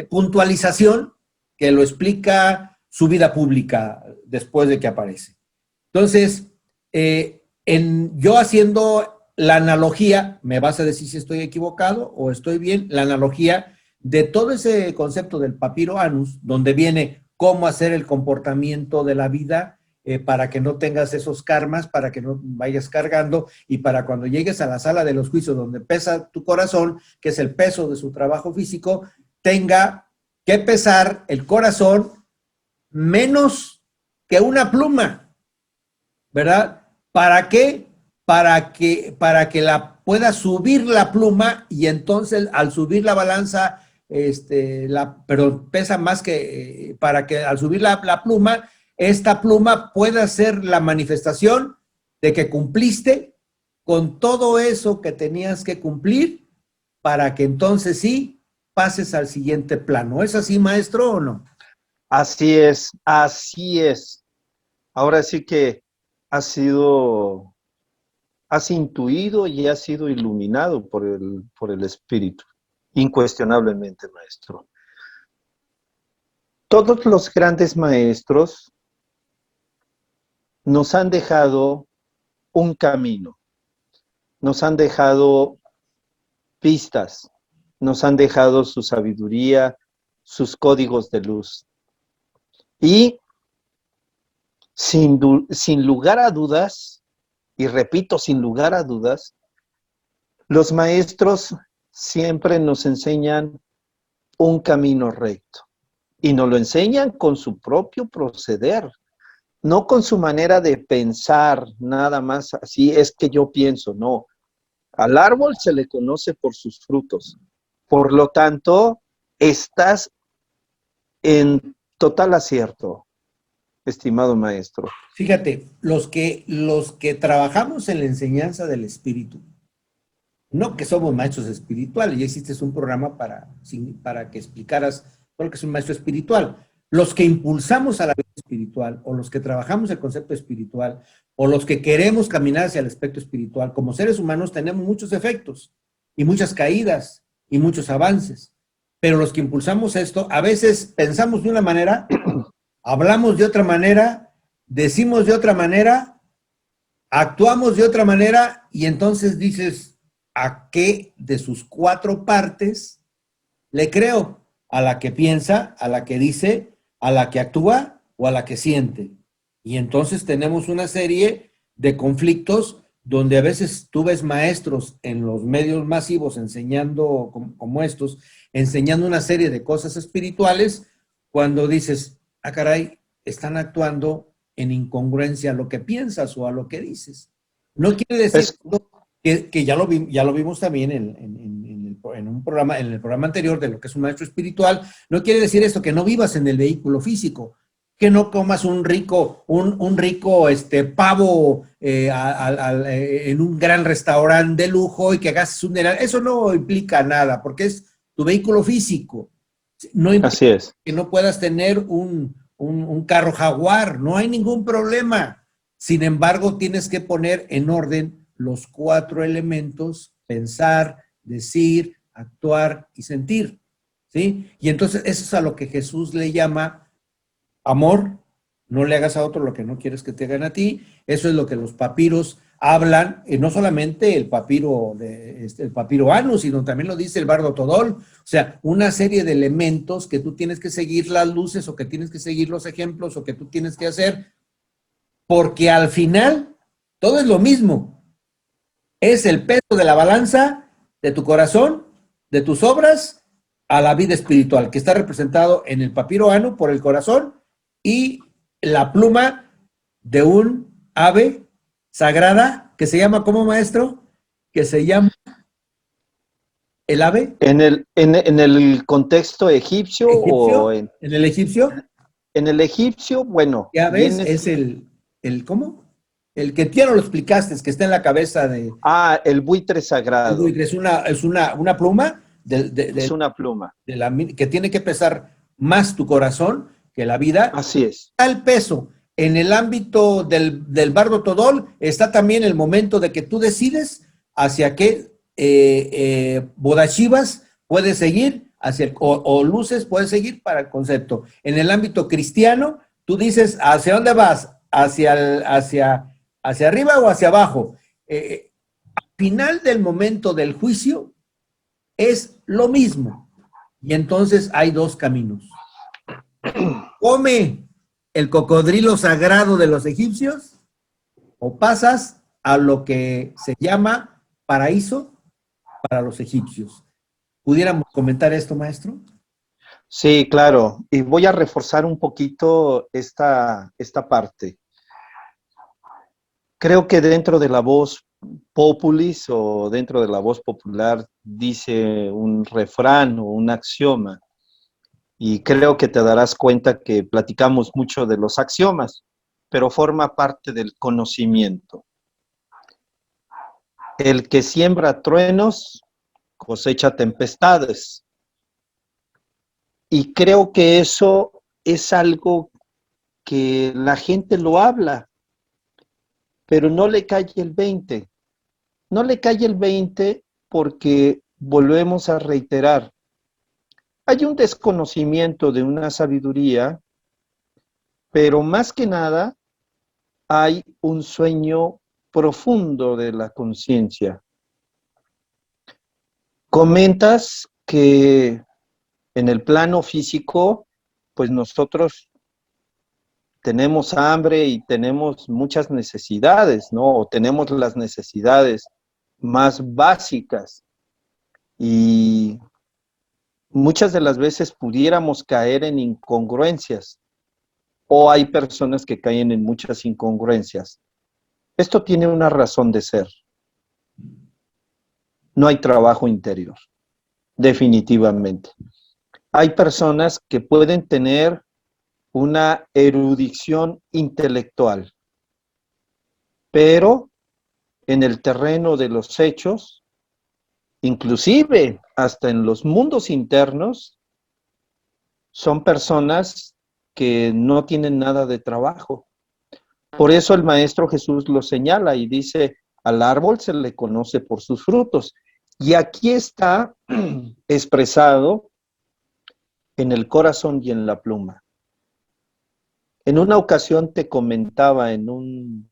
puntualización que lo explica su vida pública después de que aparece. Entonces, yo haciendo la analogía, me vas a decir si estoy equivocado o estoy bien, la analogía de todo ese concepto del papiro anus, donde viene cómo hacer el comportamiento de la vida para que no tengas esos karmas, para que no vayas cargando y para cuando llegues a la sala de los juicios donde pesa tu corazón, que es el peso de su trabajo físico, tenga que pesar el corazón menos que una pluma, ¿verdad? ¿Para qué? Para que la pueda subir la pluma y entonces al subir la balanza, perdón, pesa más que, para que al subir la pluma, esta pluma pueda ser la manifestación de que cumpliste con todo eso que tenías que cumplir para que entonces sí pases al siguiente plano. ¿Es así, maestro, o no? Así es, así es. Ahora sí que has intuido y has sido iluminado por el Espíritu, incuestionablemente, maestro. Todos los grandes maestros nos han dejado un camino, nos han dejado pistas, nos han dejado su sabiduría, sus códigos de luz. Y sin lugar a dudas, y repito, sin lugar a dudas, los maestros siempre nos enseñan un camino recto y nos lo enseñan con su propio proceder, no con su manera de pensar, nada más así es que yo pienso, no. Al árbol se le conoce por sus frutos. Por lo tanto, estás en total acierto, estimado maestro. Fíjate, los que trabajamos en la enseñanza del espíritu, no que somos maestros espirituales, ya existe un programa para que explicaras todo lo que es un maestro espiritual. Los que impulsamos a la vida espiritual, o los que trabajamos el concepto espiritual, o los que queremos caminar hacia el aspecto espiritual, como seres humanos tenemos muchos efectos, y muchas caídas, y muchos avances. Pero los que impulsamos esto, a veces pensamos de una manera, hablamos de otra manera, decimos de otra manera, actuamos de otra manera, y entonces dices, ¿a qué de sus cuatro partes le creo? ¿A la que piensa, a la que dice, a la que actúa o a la que siente? Y entonces tenemos una serie de conflictos donde a veces tú ves maestros en los medios masivos enseñando, como estos, enseñando una serie de cosas espirituales, cuando dices, ah, caray, están actuando en incongruencia a lo que piensas o a lo que dices. No quiere decir que ya lo vimos también en un programa, en el programa anterior de lo que es un maestro espiritual, no quiere decir esto que no vivas en el vehículo físico, que no comas un rico pavo en un gran restaurante de lujo y que gastes un dinero. Eso no implica nada, porque es tu vehículo físico. No implica Así es. que no puedas tener un carro Jaguar, no hay ningún problema. Sin embargo, tienes que poner en orden los cuatro elementos: pensar, decir, actuar y sentir, ¿sí? Y entonces eso es a lo que Jesús le llama amor, no le hagas a otro lo que no quieres que te hagan a ti. Eso es lo que los papiros hablan, no solamente el papiro Anu, sino también lo dice el Bardo Todol. O sea, una serie de elementos que tú tienes que seguir las luces o que tienes que seguir los ejemplos o que tú tienes que hacer, porque al final todo es lo mismo. Es el peso de la balanza de tu corazón, de tus obras, a la vida espiritual, que está representado en el papiro Anu por el corazón y la pluma de un ave sagrada que se llama, ¿cómo, maestro? Que se llama el ave En el contexto egipcio o egipcio. En el egipcio, en el egipcio, bueno, ya ves, viene, es ¿cómo? El que ya no lo explicaste, es que está en la cabeza de el buitre el sagrado, buitre. Es una pluma es una pluma, que tiene que pesar más tu corazón que la vida. así es. Está el peso. En el ámbito del Bardo Todol está también el momento de que tú decides hacia qué Bodachivas puedes seguir, o luces puedes seguir para el concepto. En el ámbito cristiano, tú dices, ¿hacia dónde vas? ¿Hacia arriba o hacia abajo? Al final del momento del juicio es lo mismo. Y entonces hay dos caminos. Come el cocodrilo sagrado de los egipcios o pasas a lo que se llama paraíso para los egipcios. ¿Pudiéramos comentar esto, maestro? Sí, claro, y voy a reforzar un poquito esta parte. Creo que dentro de la voz populis o dentro de la voz popular dice un refrán o un axioma, y creo que te darás cuenta que platicamos mucho de los axiomas, pero forma parte del conocimiento. El que siembra truenos cosecha tempestades. Y creo que eso es algo que la gente lo habla, pero no le cae el 20. No le cae el 20 porque volvemos a reiterar, hay un desconocimiento de una sabiduría, pero más que nada hay un sueño profundo de la conciencia. Comentas que en el plano físico, pues nosotros tenemos hambre y tenemos muchas necesidades, ¿no? O tenemos las necesidades más básicas y muchas de las veces pudiéramos caer en incongruencias o hay personas que caen en muchas incongruencias. Esto tiene una razón de ser. No hay trabajo interior, definitivamente. Hay personas que pueden tener una erudición intelectual, pero en el terreno de los hechos, inclusive hasta en los mundos internos, son personas que no tienen nada de trabajo. Por eso el Maestro Jesús lo señala y dice, al árbol se le conoce por sus frutos. Y aquí está expresado en el corazón y en la pluma. En una ocasión te comentaba en un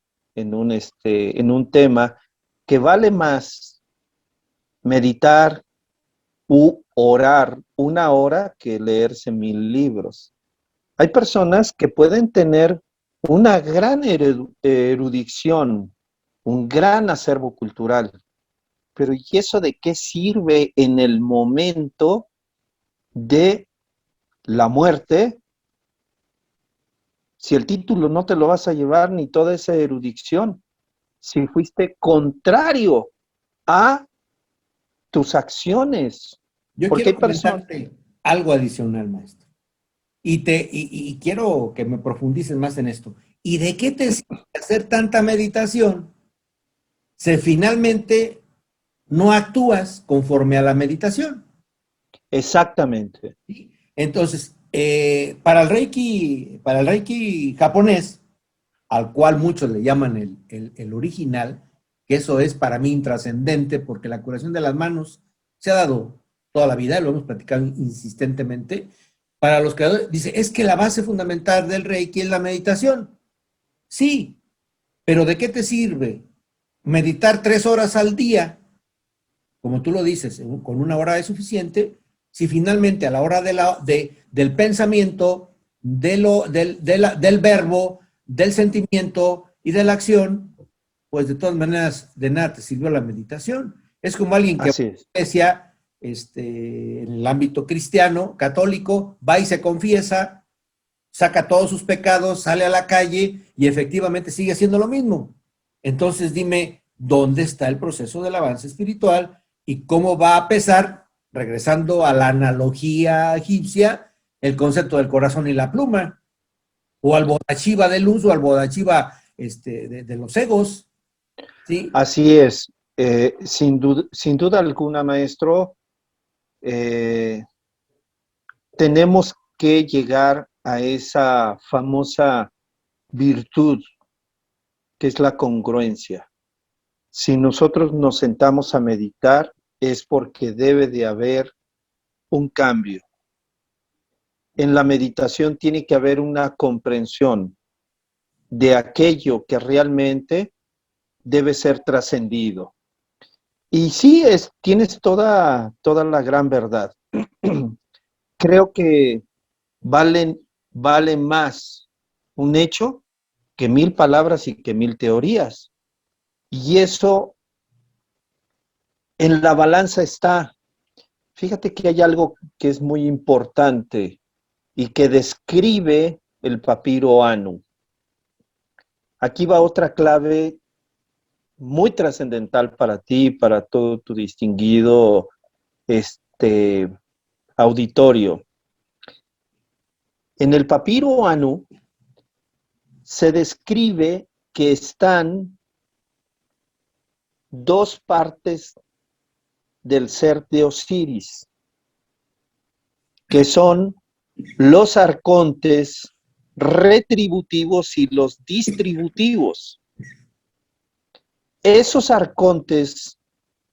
tema que vale más meditar u orar una hora que leerse 1000 libros. Hay personas que pueden tener una gran erudición, un gran acervo cultural, pero ¿y eso de qué sirve en el momento de la muerte si el título no te lo vas a llevar ni toda esa erudición? Si fuiste contrario a tus acciones. Yo Porque quiero hay personas, comentarte algo adicional, maestro. Y quiero que me profundices más en esto. ¿Y de qué te sirve hacer tanta meditación si finalmente no actúas conforme a la meditación? exactamente, ¿Sí? Entonces, para el Reiki japonés, al cual muchos le llaman el original, que eso es para mí intrascendente porque la curación de las manos se ha dado toda la vida, lo hemos platicado insistentemente. Para los creadores, dice, es que la base fundamental del Reiki es la meditación. Sí, pero ¿de qué te sirve meditar 3 horas al día, como tú lo dices, con 1 hora es suficiente, si finalmente a la hora del pensamiento, del verbo, del sentimiento y de la acción, pues de todas maneras de nada te sirvió la meditación? Es como alguien que va Así a es. la iglesia, en el ámbito cristiano, católico, va y se confiesa, saca todos sus pecados, sale a la calle y efectivamente sigue haciendo lo mismo. Entonces dime, ¿dónde está el proceso del avance espiritual y cómo va a pesar, regresando a la analogía egipcia, el concepto del corazón y la pluma, o al bodachiva de luz o al bodachiva de los egos? ¿Sí? Así es. Sin duda alguna, maestro, tenemos que llegar a esa famosa virtud que es la congruencia. Si nosotros nos sentamos a meditar, es porque debe de haber un cambio. En la meditación tiene que haber una comprensión de aquello que realmente debe ser trascendido. Y sí, tienes toda la gran verdad. Creo que vale más un hecho que 1000 palabras y que 1000 teorías. Y eso en la balanza está. Fíjate que hay algo que es muy importante y que describe el papiro Anu. Aquí va otra clave muy trascendental para ti, para todo tu distinguido auditorio. En el papiro Anu se describe que están dos partes del ser de Osiris, que son los arcontes retributivos y los distributivos. Esos arcontes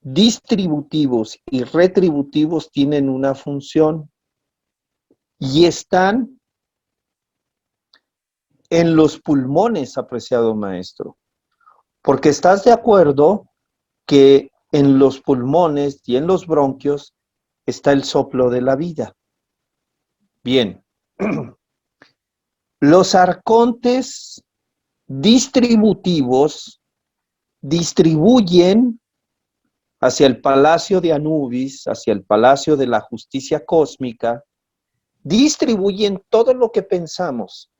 distributivos y retributivos tienen una función y están en los pulmones, apreciado maestro, porque estás de acuerdo que en los pulmones y en los bronquios está el soplo de la vida. Bien, los arcontes distributivos distribuyen hacia el palacio de Anubis, hacia el palacio de la justicia cósmica, distribuyen todo lo que pensamos,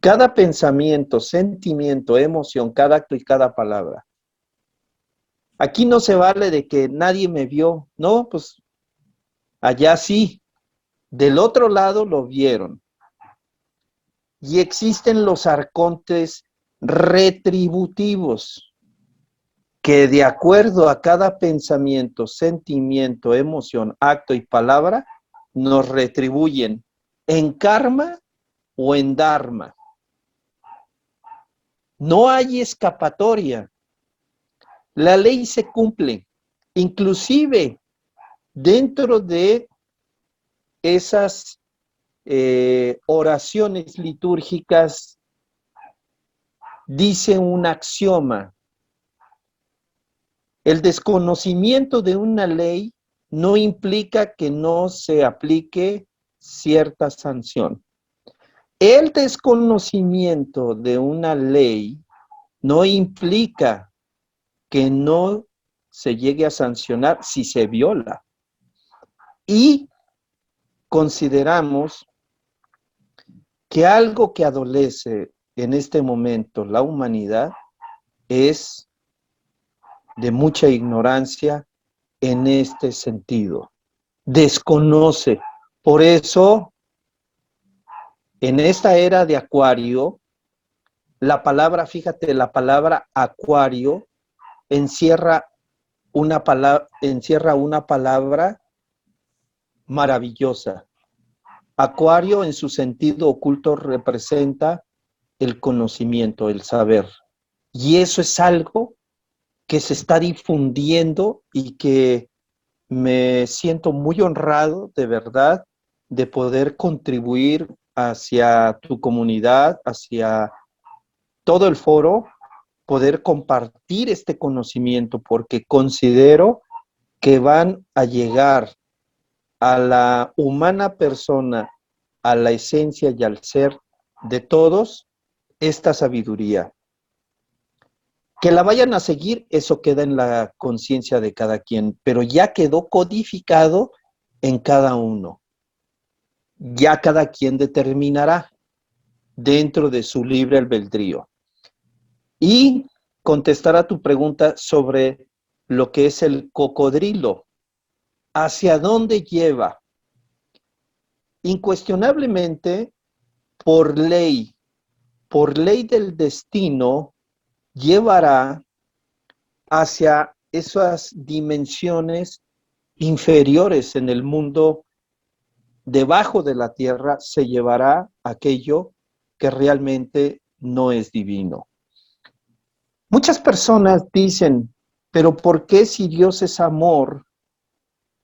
cada pensamiento, sentimiento, emoción, cada acto y cada palabra. Aquí no se vale de que nadie me vio, no, pues allá sí, del otro lado lo vieron. Y existen los arcontes retributivos, que de acuerdo a cada pensamiento, sentimiento, emoción, acto y palabra, nos retribuyen en karma o en dharma. No hay escapatoria. La ley se cumple. Inclusive dentro de esas oraciones litúrgicas dice un axioma. El desconocimiento de una ley no implica que no se aplique cierta sanción. El desconocimiento de una ley no implica que no se llegue a sancionar si se viola. Y consideramos que algo que adolece en este momento la humanidad es de mucha ignorancia en este sentido. Desconoce. Por eso, en esta era de Acuario, la palabra, fíjate, la palabra Acuario encierra una palabra maravillosa. Acuario en su sentido oculto representa el conocimiento, el saber. Y eso es algo que se está difundiendo y que me siento muy honrado, de verdad, de poder contribuir hacia tu comunidad, hacia todo el foro, poder compartir este conocimiento, porque considero que van a llegar a la humana persona, a la esencia y al ser de todos, esta sabiduría. Que la vayan a seguir, eso queda en la conciencia de cada quien, pero ya quedó codificado en cada uno. Ya cada quien determinará dentro de su libre albedrío. Y contestar a tu pregunta sobre lo que es el cocodrilo. ¿Hacia dónde lleva? Incuestionablemente, por ley del destino, llevará hacia esas dimensiones inferiores en el mundo. Debajo de la tierra se llevará aquello que realmente no es divino. Muchas personas dicen, pero ¿por qué si Dios es amor?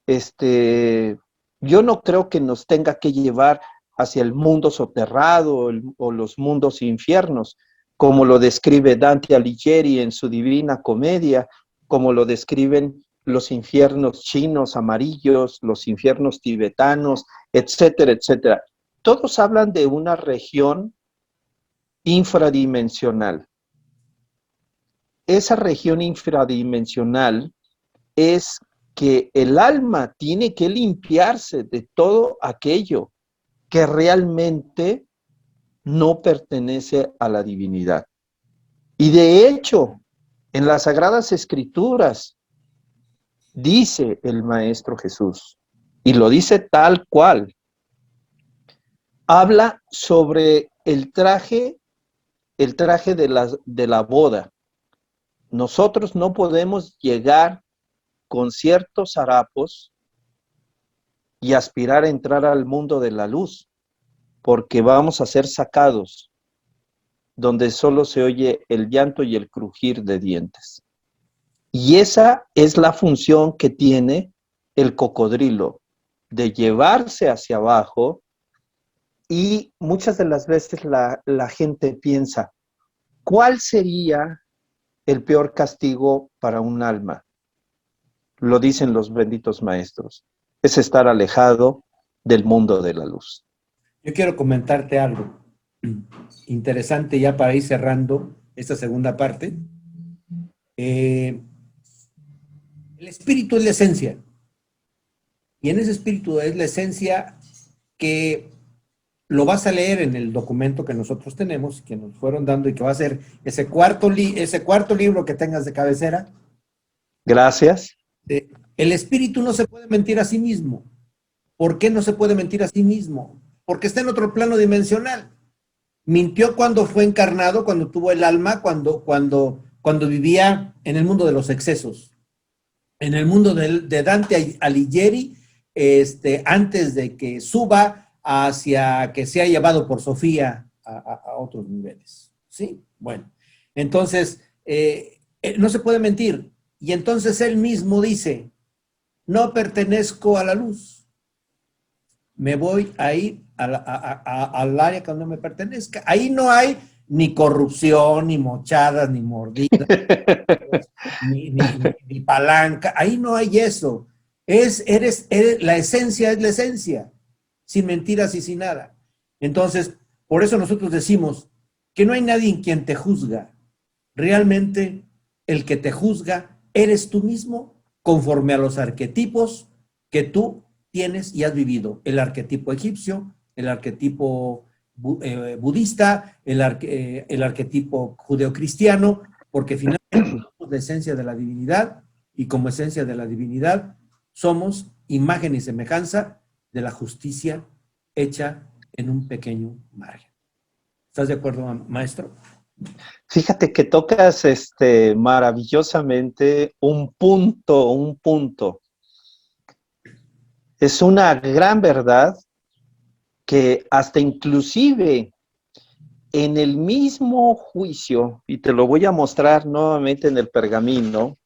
Yo no creo que nos tenga que llevar hacia el mundo soterrado o los mundos infiernos, como lo describe Dante Alighieri en su Divina Comedia, como lo describen los infiernos chinos amarillos, los infiernos tibetanos, etcétera, etcétera. Todos hablan de una región infradimensional. Esa región infradimensional es que el alma tiene que limpiarse de todo aquello que realmente no pertenece a la divinidad. Y de hecho, en las Sagradas Escrituras dice el Maestro Jesús, y lo dice tal cual, habla sobre el traje de la boda. Nosotros no podemos llegar con ciertos harapos y aspirar a entrar al mundo de la luz, porque vamos a ser sacados, donde solo se oye el llanto y el crujir de dientes. Y esa es la función que tiene el cocodrilo, de llevarse hacia abajo, y muchas de las veces la gente piensa, ¿cuál sería el peor castigo para un alma? Lo dicen los benditos maestros, es estar alejado del mundo de la luz. Yo quiero comentarte algo interesante ya para ir cerrando esta segunda parte. El espíritu es la esencia. Y en ese espíritu es la esencia que lo vas a leer en el documento que nosotros tenemos, que nos fueron dando y que va a ser ese cuarto libro que tengas de cabecera. Gracias. El espíritu no se puede mentir a sí mismo. ¿Por qué no se puede mentir a sí mismo? Porque está en otro plano dimensional. Mintió cuando fue encarnado, cuando tuvo el alma, cuando vivía en el mundo de los excesos, en el mundo de Dante Alighieri, antes de que suba hacia que sea llevado por Sofía a otros niveles. ¿Sí? Bueno, entonces, no se puede mentir. Y entonces él mismo dice, no pertenezco a la luz, me voy a ir al área que no me pertenezca. Ahí no hay ni corrupción, ni mochadas, ni mordidas, ni palanca. Ahí no hay eso. La esencia es la esencia, sin mentiras y sin nada. Entonces, por eso nosotros decimos que no hay nadie en quien te juzga. Realmente, el que te juzga eres tú mismo, conforme a los arquetipos que tú tienes y has vivido. El arquetipo egipcio, el arquetipo budista, el arquetipo judeocristiano, porque finalmente somos la esencia de la divinidad, y como esencia de la divinidad somos imagen y semejanza de la justicia hecha en un pequeño margen. ¿Estás de acuerdo, maestro? Fíjate que tocas maravillosamente un punto. Es una gran verdad que hasta inclusive en el mismo juicio, y te lo voy a mostrar nuevamente en el pergamino,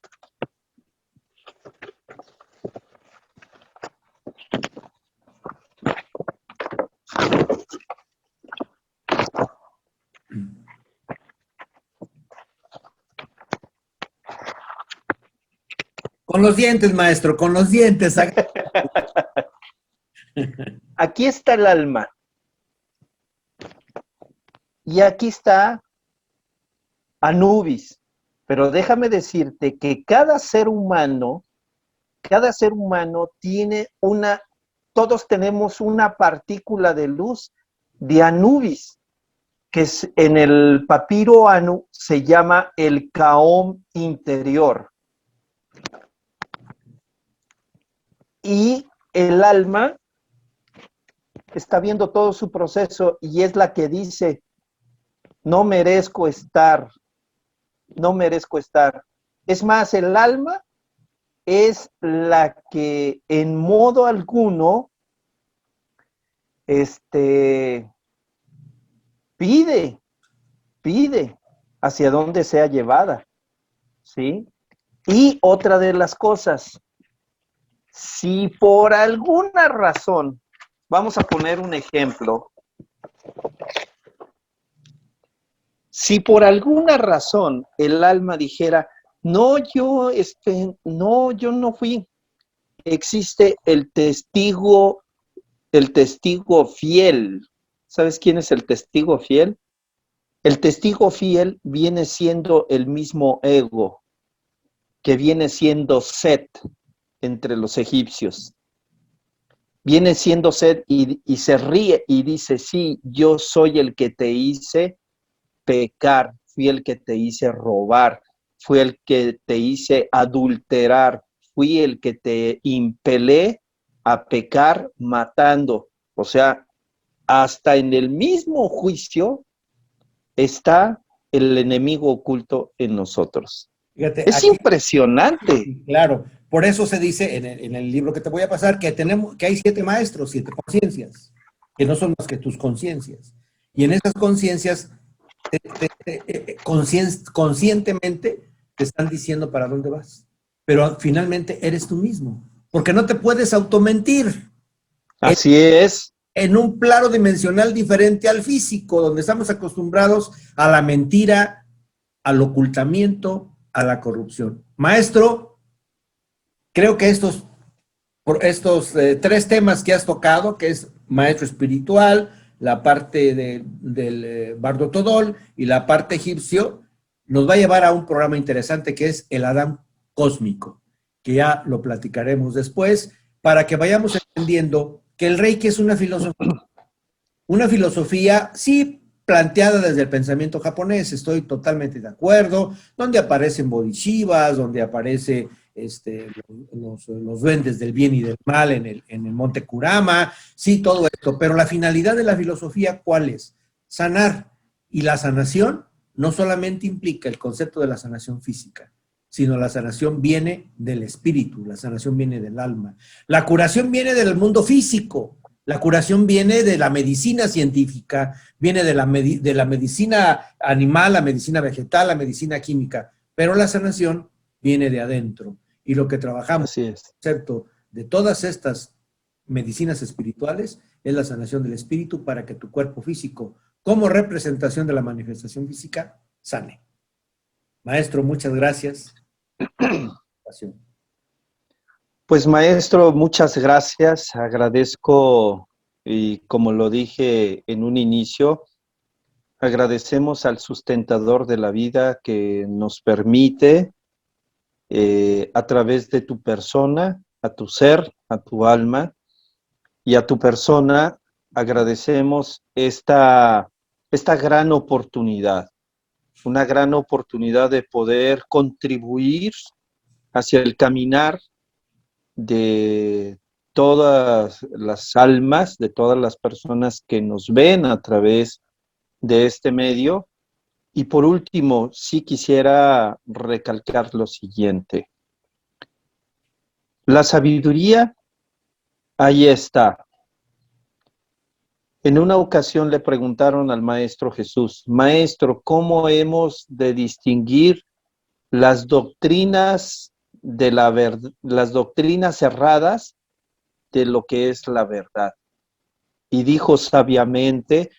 Con los dientes, maestro, con los dientes. Aquí está el alma. Y aquí está Anubis. Pero déjame decirte que cada ser humano tiene todos tenemos una partícula de luz de Anubis, que en el papiro Anu se llama el Kaom interior. Y el alma está viendo todo su proceso y es la que dice, no merezco estar, no merezco estar. Es más, el alma es la que en modo alguno pide hacia dónde sea llevada, ¿sí? Y otra de las cosas, si por alguna razón, vamos a poner un ejemplo, si por alguna razón el alma dijera, no, yo no fui, existe el testigo fiel. ¿Sabes quién es el testigo fiel? El testigo fiel viene siendo el mismo ego, que viene siendo Set entre los egipcios. Viene siendo Set y se ríe y dice, sí, yo soy el que te hice pecar, fui el que te hice robar, fui el que te hice adulterar, fui el que te impelé a pecar matando. O sea, hasta en el mismo juicio está el enemigo oculto en nosotros. Fíjate, Es aquí, impresionante. claro, por eso se dice en el libro que te voy a pasar que hay 7 maestros, 7 conciencias, que no son más que tus conciencias. Y en esas conciencias, conscientemente, te están diciendo para dónde vas. Pero finalmente eres tú mismo, porque no te puedes automentir Así es. en un plano dimensional diferente al físico, donde estamos acostumbrados a la mentira, al ocultamiento, a la corrupción. Maestro, creo que estos 3 temas que has tocado, que es maestro espiritual, la parte del Bardo Todol y la parte egipcio, nos va a llevar a un programa interesante que es el Adán cósmico, que ya lo platicaremos después, para que vayamos entendiendo que el Reiki es una filosofía, sí, planteada desde el pensamiento japonés, estoy totalmente de acuerdo, donde aparecen bodhisattvas, donde aparece los duendes del bien y del mal en el monte Kurama, sí, todo esto, pero la finalidad de la filosofía, ¿cuál es? Sanar, y la sanación no solamente implica el concepto de la sanación física, sino la sanación viene del espíritu, la sanación viene del alma. La curación viene del mundo físico, la curación viene de la medicina científica, viene de la medicina animal, la medicina vegetal, la medicina química, pero la sanación viene de adentro. Y lo que trabajamos, Así es. ¿cierto?, de todas estas medicinas espirituales es la sanación del espíritu para que tu cuerpo físico, como representación de la manifestación física, sane. Maestro, muchas gracias. Pues maestro, muchas gracias. Agradezco, y como lo dije en un inicio, agradecemos al sustentador de la vida que nos permite, a través de tu persona, a tu ser, a tu alma y a tu persona, agradecemos esta gran oportunidad, una gran oportunidad de poder contribuir hacia el caminar de todas las almas, de todas las personas que nos ven a través de este medio. Y por último, sí quisiera recalcar lo siguiente. La sabiduría, ahí está. En una ocasión le preguntaron al Maestro Jesús, Maestro, ¿cómo hemos de distinguir las doctrinas las doctrinas erradas de lo que es la verdad? Y dijo sabiamente,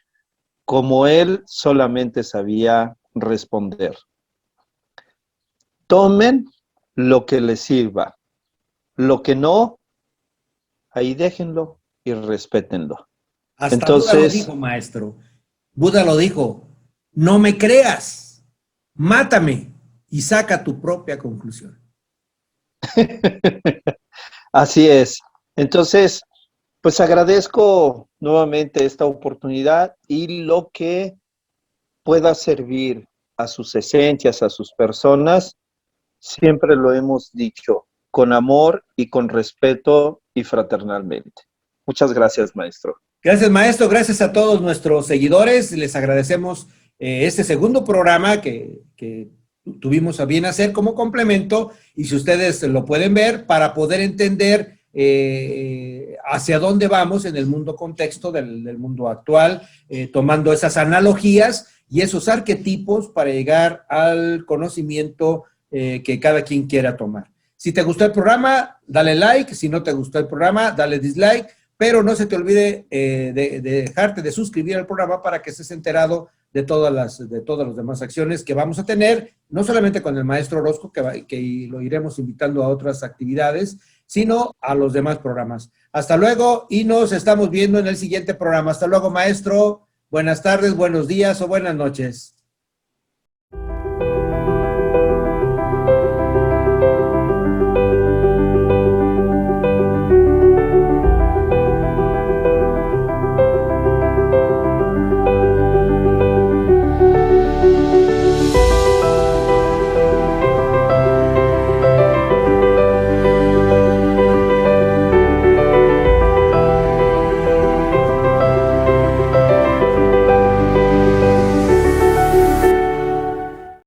como él solamente sabía responder. Tomen lo que les sirva, Lo que no, ahí déjenlo y respétenlo. Hasta Buda lo Entonces, dijo, maestro. Buda lo dijo, no me creas, mátame y saca tu propia conclusión. así es. Entonces, pues agradezco nuevamente esta oportunidad y lo que pueda servir a sus esencias, a sus personas, siempre lo hemos dicho, con amor y con respeto y fraternalmente. Muchas gracias, maestro. Gracias, maestro. Gracias a todos nuestros seguidores. Les agradecemos este segundo programa que tuvimos a bien hacer como complemento. Y si ustedes lo pueden ver, para poder entender hacia dónde vamos en el mundo contexto del mundo actual, tomando esas analogías y esos arquetipos para llegar al conocimiento que cada quien quiera tomar. Si te gustó el programa, dale like. Si no te gustó el programa, dale dislike. Pero no se te olvide de dejarte de suscribir al programa para que estés enterado de todas las demás acciones que vamos a tener, no solamente con el maestro Orozco, que lo iremos invitando a otras actividades, sino a los demás programas. Hasta luego y nos estamos viendo en el siguiente programa. Hasta luego, maestro. Buenas tardes, buenos días o buenas noches.